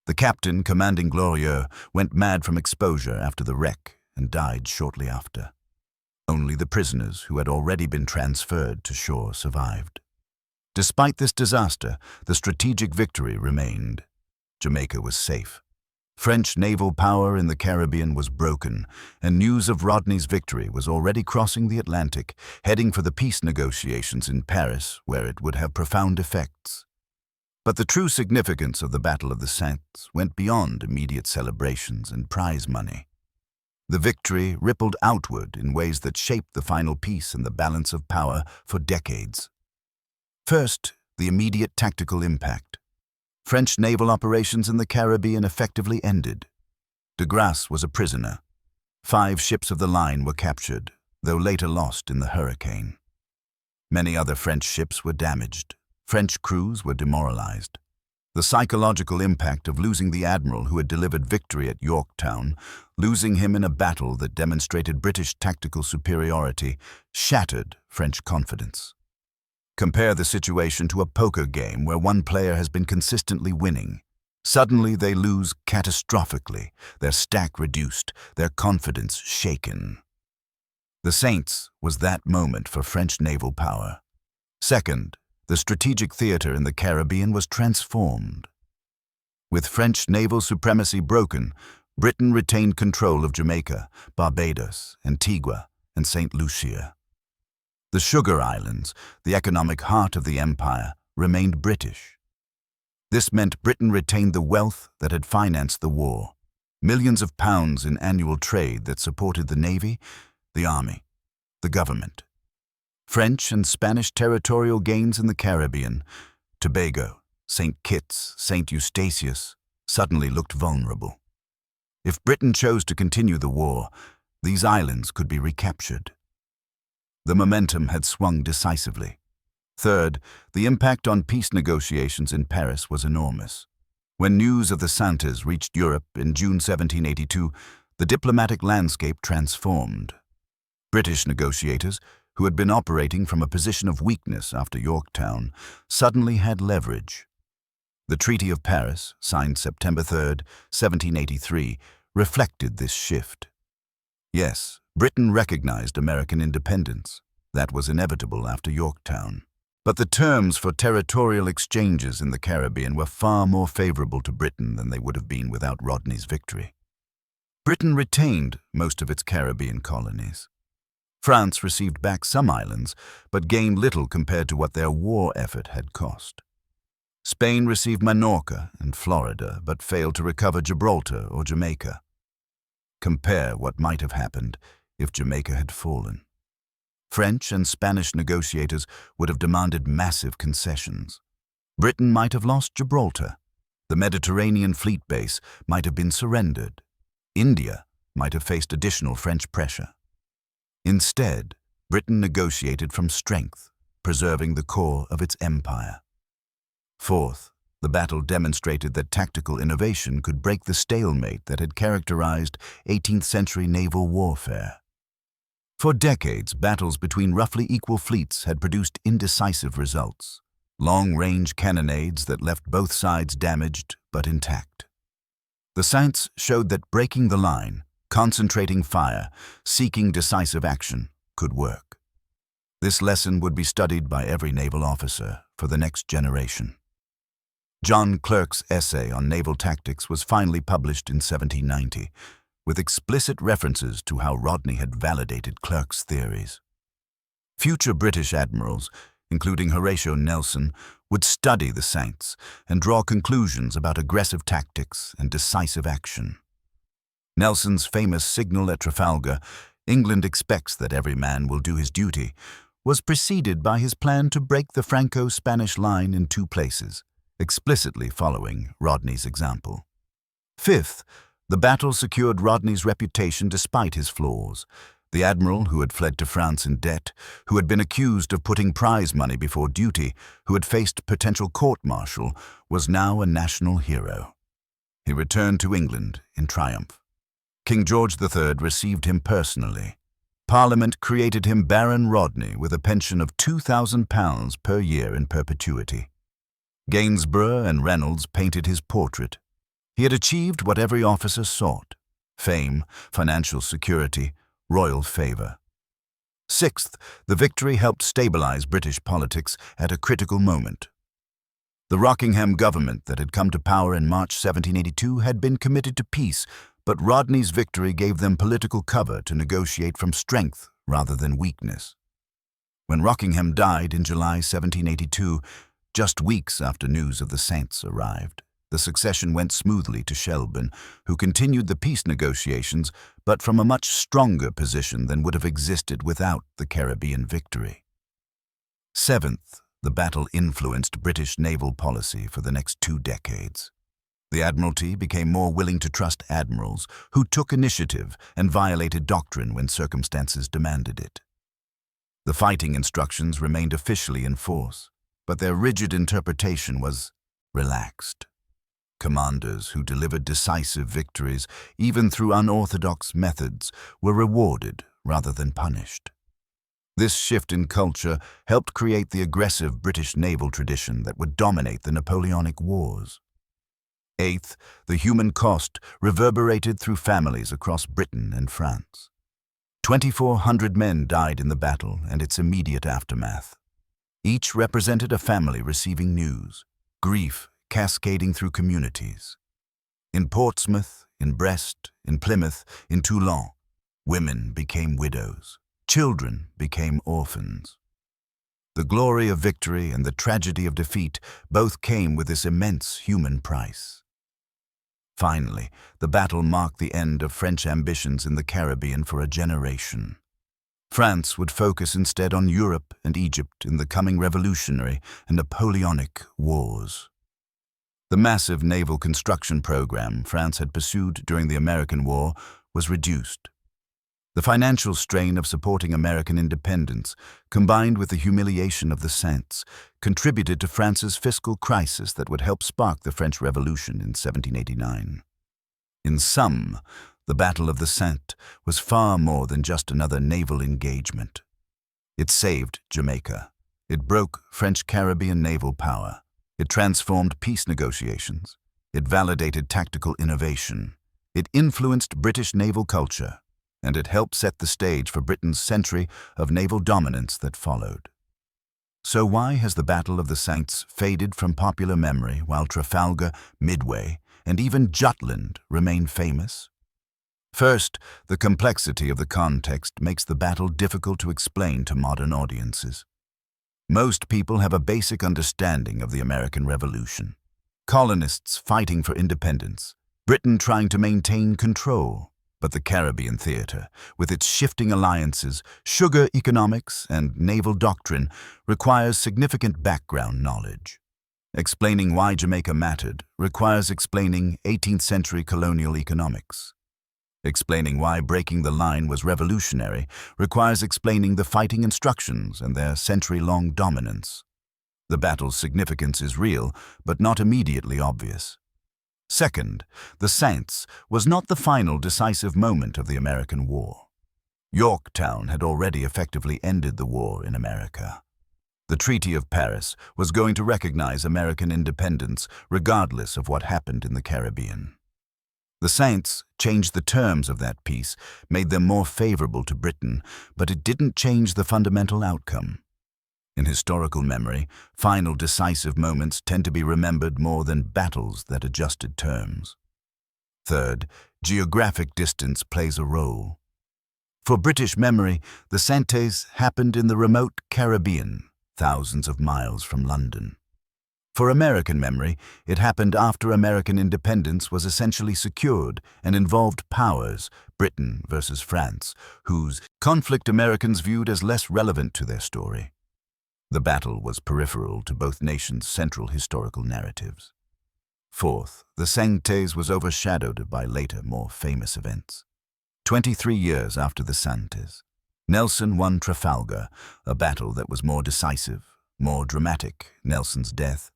The captain, commanding Glorieux, went mad from exposure after the wreck and died shortly after. Only the prisoners who had already been transferred to shore survived. Despite this disaster, the strategic victory remained. Jamaica was safe. French naval power in the Caribbean was broken, and news of Rodney's victory was already crossing the Atlantic, heading for the peace negotiations in Paris, where it would have profound effects. But the true significance of the Battle of the Saints went beyond immediate celebrations and prize money. The victory rippled outward in ways that shaped the final peace and the balance of power for decades. First, the immediate tactical impact. French naval operations in the Caribbean effectively ended. De Grasse was a prisoner. 5 ships of the line were captured, though later lost in the hurricane. Many other French ships were damaged. French crews were demoralized. The psychological impact of losing the admiral who had delivered victory at Yorktown, losing him in a battle that demonstrated British tactical superiority, shattered French confidence. Compare the situation to a poker game where one player has been consistently winning. Suddenly they lose catastrophically, their stack reduced, their confidence shaken. The Saints was that moment for French naval power. Second, the strategic theater in the Caribbean was transformed. With French naval supremacy broken, Britain retained control of Jamaica, Barbados, Antigua, and St. Lucia. The Sugar Islands, the economic heart of the empire, remained British. This meant Britain retained the wealth that had financed the war. millions of pounds in annual trade that supported the Navy, the Army, the government. French and Spanish territorial gains in the Caribbean, Tobago, St. Kitts, St. Eustatius, suddenly looked vulnerable. If Britain chose to continue the war, these islands could be recaptured. The momentum had swung decisively. Third, the impact on peace negotiations in Paris was enormous. When news of the Santas reached Europe in June 1782, the diplomatic landscape transformed. British negotiators, who had been operating from a position of weakness after Yorktown, suddenly had leverage. The Treaty of Paris, signed September 3, 1783, reflected this shift. Yes, Britain recognized American independence. That was inevitable after Yorktown. But the terms for territorial exchanges in the Caribbean were far more favorable to Britain than they would have been without Rodney's victory. Britain retained most of its Caribbean colonies. France received back some islands, but gained little compared to what their war effort had cost. Spain received Minorca and Florida, but failed to recover Gibraltar or Jamaica. Compare what might have happened if Jamaica had fallen. French and Spanish negotiators would have demanded massive concessions. Britain might have lost Gibraltar. The Mediterranean fleet base might have been surrendered. India might have faced additional French pressure. Instead, Britain negotiated from strength, preserving the core of its empire. Fourth, the battle demonstrated that tactical innovation could break the stalemate that had characterized 18th-century naval warfare. For decades, battles between roughly equal fleets had produced indecisive results, long-range cannonades that left both sides damaged but intact. The Saints showed that breaking the line, concentrating fire, seeking decisive action, could work. This lesson would be studied by every naval officer for the next generation. John Clerk's essay on naval tactics was finally published in 1790, with explicit references to how Rodney had validated Clerk's theories. Future British admirals, including Horatio Nelson, would study the Saints and draw conclusions about aggressive tactics and decisive action. Nelson's famous signal at Trafalgar, "England expects that every man will do his duty," was preceded by his plan to break the Franco-Spanish line in 2 places, explicitly following Rodney's example. Fifth, the battle secured Rodney's reputation despite his flaws. The admiral who had fled to France in debt, who had been accused of putting prize money before duty, who had faced potential court-martial, was now a national hero. He returned to England in triumph. King George III received him personally. Parliament created him Baron Rodney with a pension of £2,000 per year in perpetuity. Gainsborough and Reynolds painted his portrait. He had achieved what every officer sought: fame, financial security, royal favor. Sixth, the victory helped stabilize British politics at a critical moment. The Rockingham government that had come to power in March 1782 had been committed to peace, but Rodney's victory gave them political cover to negotiate from strength rather than weakness. When Rockingham died in July 1782, just weeks after news of the Saints arrived, the succession went smoothly to Shelburne, who continued the peace negotiations, but from a much stronger position than would have existed without the Caribbean victory. Seventh, the battle influenced British naval policy for the next 2 decades. The Admiralty became more willing to trust admirals who took initiative and violated doctrine when circumstances demanded it. The fighting instructions remained officially in force, but their rigid interpretation was relaxed. Commanders who delivered decisive victories, even through unorthodox methods, were rewarded rather than punished. This shift in culture helped create the aggressive British naval tradition that would dominate the Napoleonic Wars. Eighth, the human cost reverberated through families across Britain and France. 2,400 men died in the battle and its immediate aftermath. Each represented a family receiving news, grief cascading through communities. In Portsmouth, in Brest, in Plymouth, in Toulon, women became widows. Children became orphans. The glory of victory and the tragedy of defeat both came with this immense human price. Finally, the battle marked the end of French ambitions in the Caribbean for a generation. France would focus instead on Europe and Egypt in the coming Revolutionary and Napoleonic Wars. The massive naval construction program France had pursued during the American War was reduced. The financial strain of supporting American independence, combined with the humiliation of the Saints, contributed to France's fiscal crisis that would help spark the French Revolution in 1789. In sum, the Battle of the Saintes was far more than just another naval engagement. It saved Jamaica. It broke French Caribbean naval power. It transformed peace negotiations. It validated tactical innovation. It influenced British naval culture. And it helped set the stage for Britain's century of naval dominance that followed. So why has the Battle of the Saintes faded from popular memory while Trafalgar, Midway, and even Jutland remain famous? First, the complexity of the context makes the battle difficult to explain to modern audiences. Most people have a basic understanding of the American Revolution. Colonists fighting for independence, Britain trying to maintain control. But the Caribbean theater, with its shifting alliances, sugar economics, and naval doctrine, requires significant background knowledge. Explaining why Jamaica mattered requires explaining 18th century colonial economics. Explaining why breaking the line was revolutionary requires explaining the fighting instructions and their century-long dominance. The battle's significance is real, but not immediately obvious. Second, the Saintes was not the final decisive moment of the American War. Yorktown had already effectively ended the war in America. The Treaty of Paris was going to recognize American independence regardless of what happened in the Caribbean. The Saintes changed the terms of that peace, made them more favorable to Britain, but it didn't change the fundamental outcome. In historical memory, final decisive moments tend to be remembered more than battles that adjusted terms. Third, geographic distance plays a role. For British memory, the Saintes happened in the remote Caribbean, thousands of miles from London. For American memory, it happened after American independence was essentially secured and involved powers, Britain versus France, whose conflict Americans viewed as less relevant to their story. The battle was peripheral to both nations' central historical narratives. Fourth, the Saintes was overshadowed by later, more famous events. 23 years after the Saintes, Nelson won Trafalgar, a battle that was more decisive, more dramatic, Nelson's death,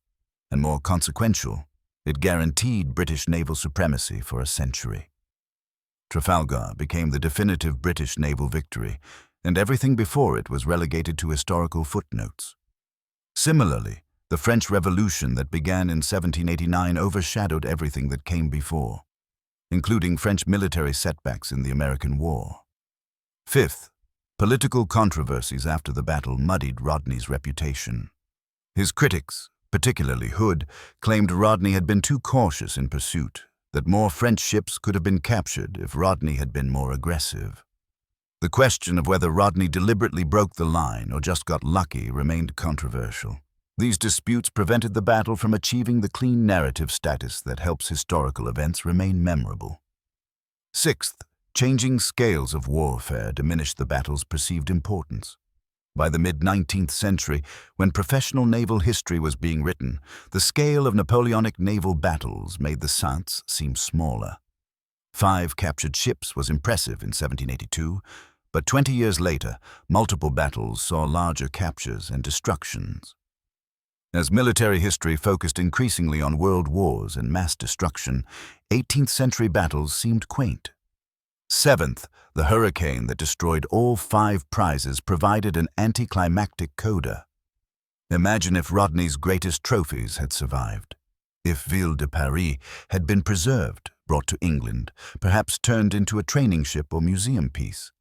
and more consequential. It guaranteed British naval supremacy for a century. Trafalgar became the definitive British naval victory, and everything before it was relegated to historical footnotes. Similarly, the French Revolution that began in 1789 overshadowed everything that came before, including French military setbacks in the American War. Fifth, political controversies after the battle muddied Rodney's reputation. His critics, particularly Hood, claimed Rodney had been too cautious in pursuit, that more French ships could have been captured if Rodney had been more aggressive. The question of whether Rodney deliberately broke the line or just got lucky remained controversial. These disputes prevented the battle from achieving the clean narrative status that helps historical events remain memorable. Sixth, changing scales of warfare diminished the battle's perceived importance. By the mid-19th century, when professional naval history was being written, the scale of Napoleonic naval battles made the Saintes seem smaller. 5 captured ships was impressive in 1782, but 20 years later, multiple battles saw larger captures and destructions. As military history focused increasingly on world wars and mass destruction, 18th century battles seemed quaint. Seventh, the hurricane that destroyed all 5 prizes provided an anticlimactic coda. Imagine if Rodney's greatest trophies had survived. If Ville de Paris had been preserved, brought to England, perhaps turned into a training ship or museum piece.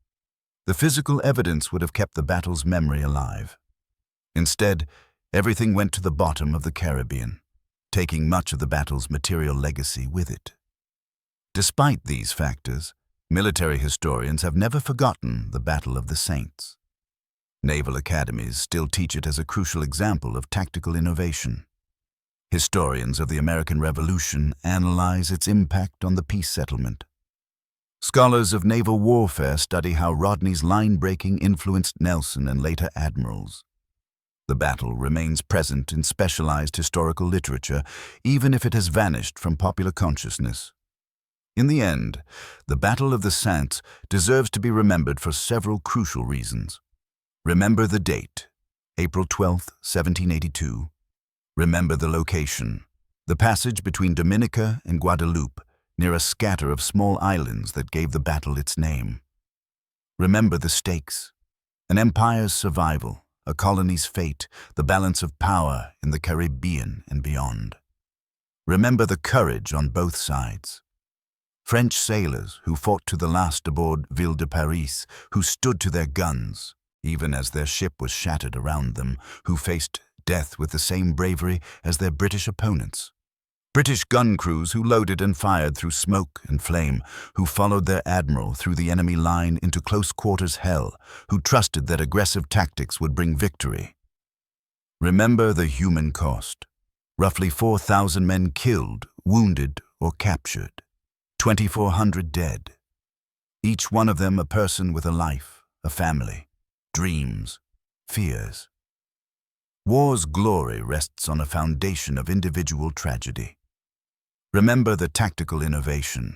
The physical evidence would have kept the battle's memory alive. Instead, everything went to the bottom of the Caribbean, taking much of the battle's material legacy with it. Despite these factors, military historians have never forgotten the Battle of the Saintes. Naval academies still teach it as a crucial example of tactical innovation. Historians of the American Revolution analyze its impact on the peace settlement. Scholars of naval warfare study how Rodney's line-breaking influenced Nelson and later admirals. The battle remains present in specialized historical literature, even if it has vanished from popular consciousness. In the end, the Battle of the Saintes deserves to be remembered for several crucial reasons. Remember the date, April 12, 1782. Remember the location, the passage between Dominica and Guadeloupe, near a scatter of small islands that gave the battle its name. Remember the stakes, an empire's survival, a colony's fate, the balance of power in the Caribbean and beyond. Remember the courage on both sides. French sailors who fought to the last aboard Ville de Paris, who stood to their guns, even as their ship was shattered around them, who faced death with the same bravery as their British opponents. British gun crews who loaded and fired through smoke and flame, who followed their admiral through the enemy line into close quarters hell, who trusted that aggressive tactics would bring victory. Remember the human cost. Roughly 4,000 men killed, wounded, or captured. 2,400 dead. Each one of them a person with a life, a family, dreams, fears. War's glory rests on a foundation of individual tragedy. Remember the tactical innovation.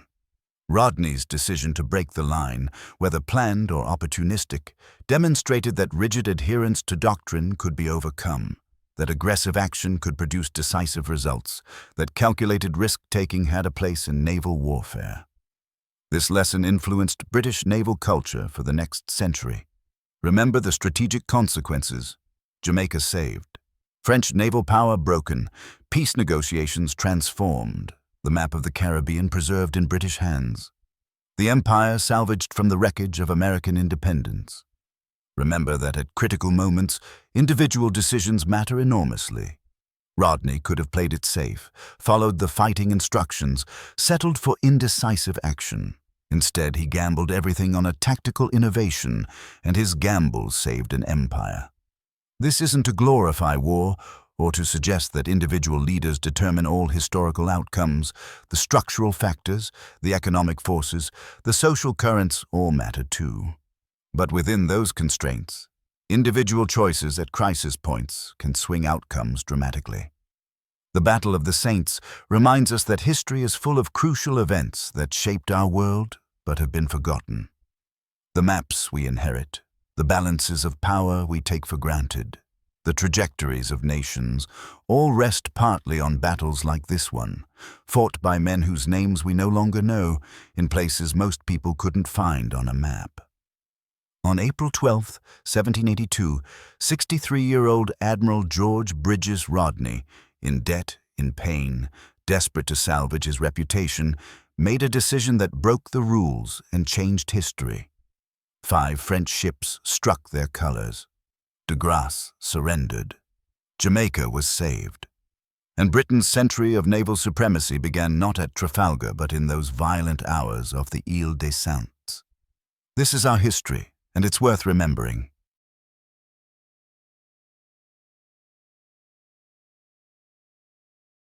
Rodney's decision to break the line, whether planned or opportunistic, demonstrated that rigid adherence to doctrine could be overcome, that aggressive action could produce decisive results, that calculated risk-taking had a place in naval warfare. This lesson influenced British naval culture for the next century. Remember the strategic consequences. Jamaica saved. French naval power broken. Peace negotiations transformed. The map of the Caribbean preserved in British hands. The empire salvaged from the wreckage of American independence. Remember that at critical moments, individual decisions matter enormously. Rodney could have played it safe, followed the fighting instructions, settled for indecisive action. Instead, he gambled everything on a tactical innovation, and his gambles saved an empire. This isn't to glorify war or to suggest that individual leaders determine all historical outcomes. The structural factors, the economic forces, the social currents all matter too. But within those constraints, individual choices at crisis points can swing outcomes dramatically. The Battle of the Saintes reminds us that history is full of crucial events that shaped our world but have been forgotten. The maps we inherit, the balances of power we take for granted, the trajectories of nations, all rest partly on battles like this one, fought by men whose names we no longer know, in places most people couldn't find on a map. On April 12, 1782, 63-year-old Admiral George Bridges Rodney, in debt, in pain, desperate to salvage his reputation, made a decision that broke the rules and changed history. 5 French ships struck their colors. De Grasse surrendered. Jamaica was saved. And Britain's century of naval supremacy began not at Trafalgar but in those violent hours off the Ile des Saintes. This is our history, and it's worth remembering.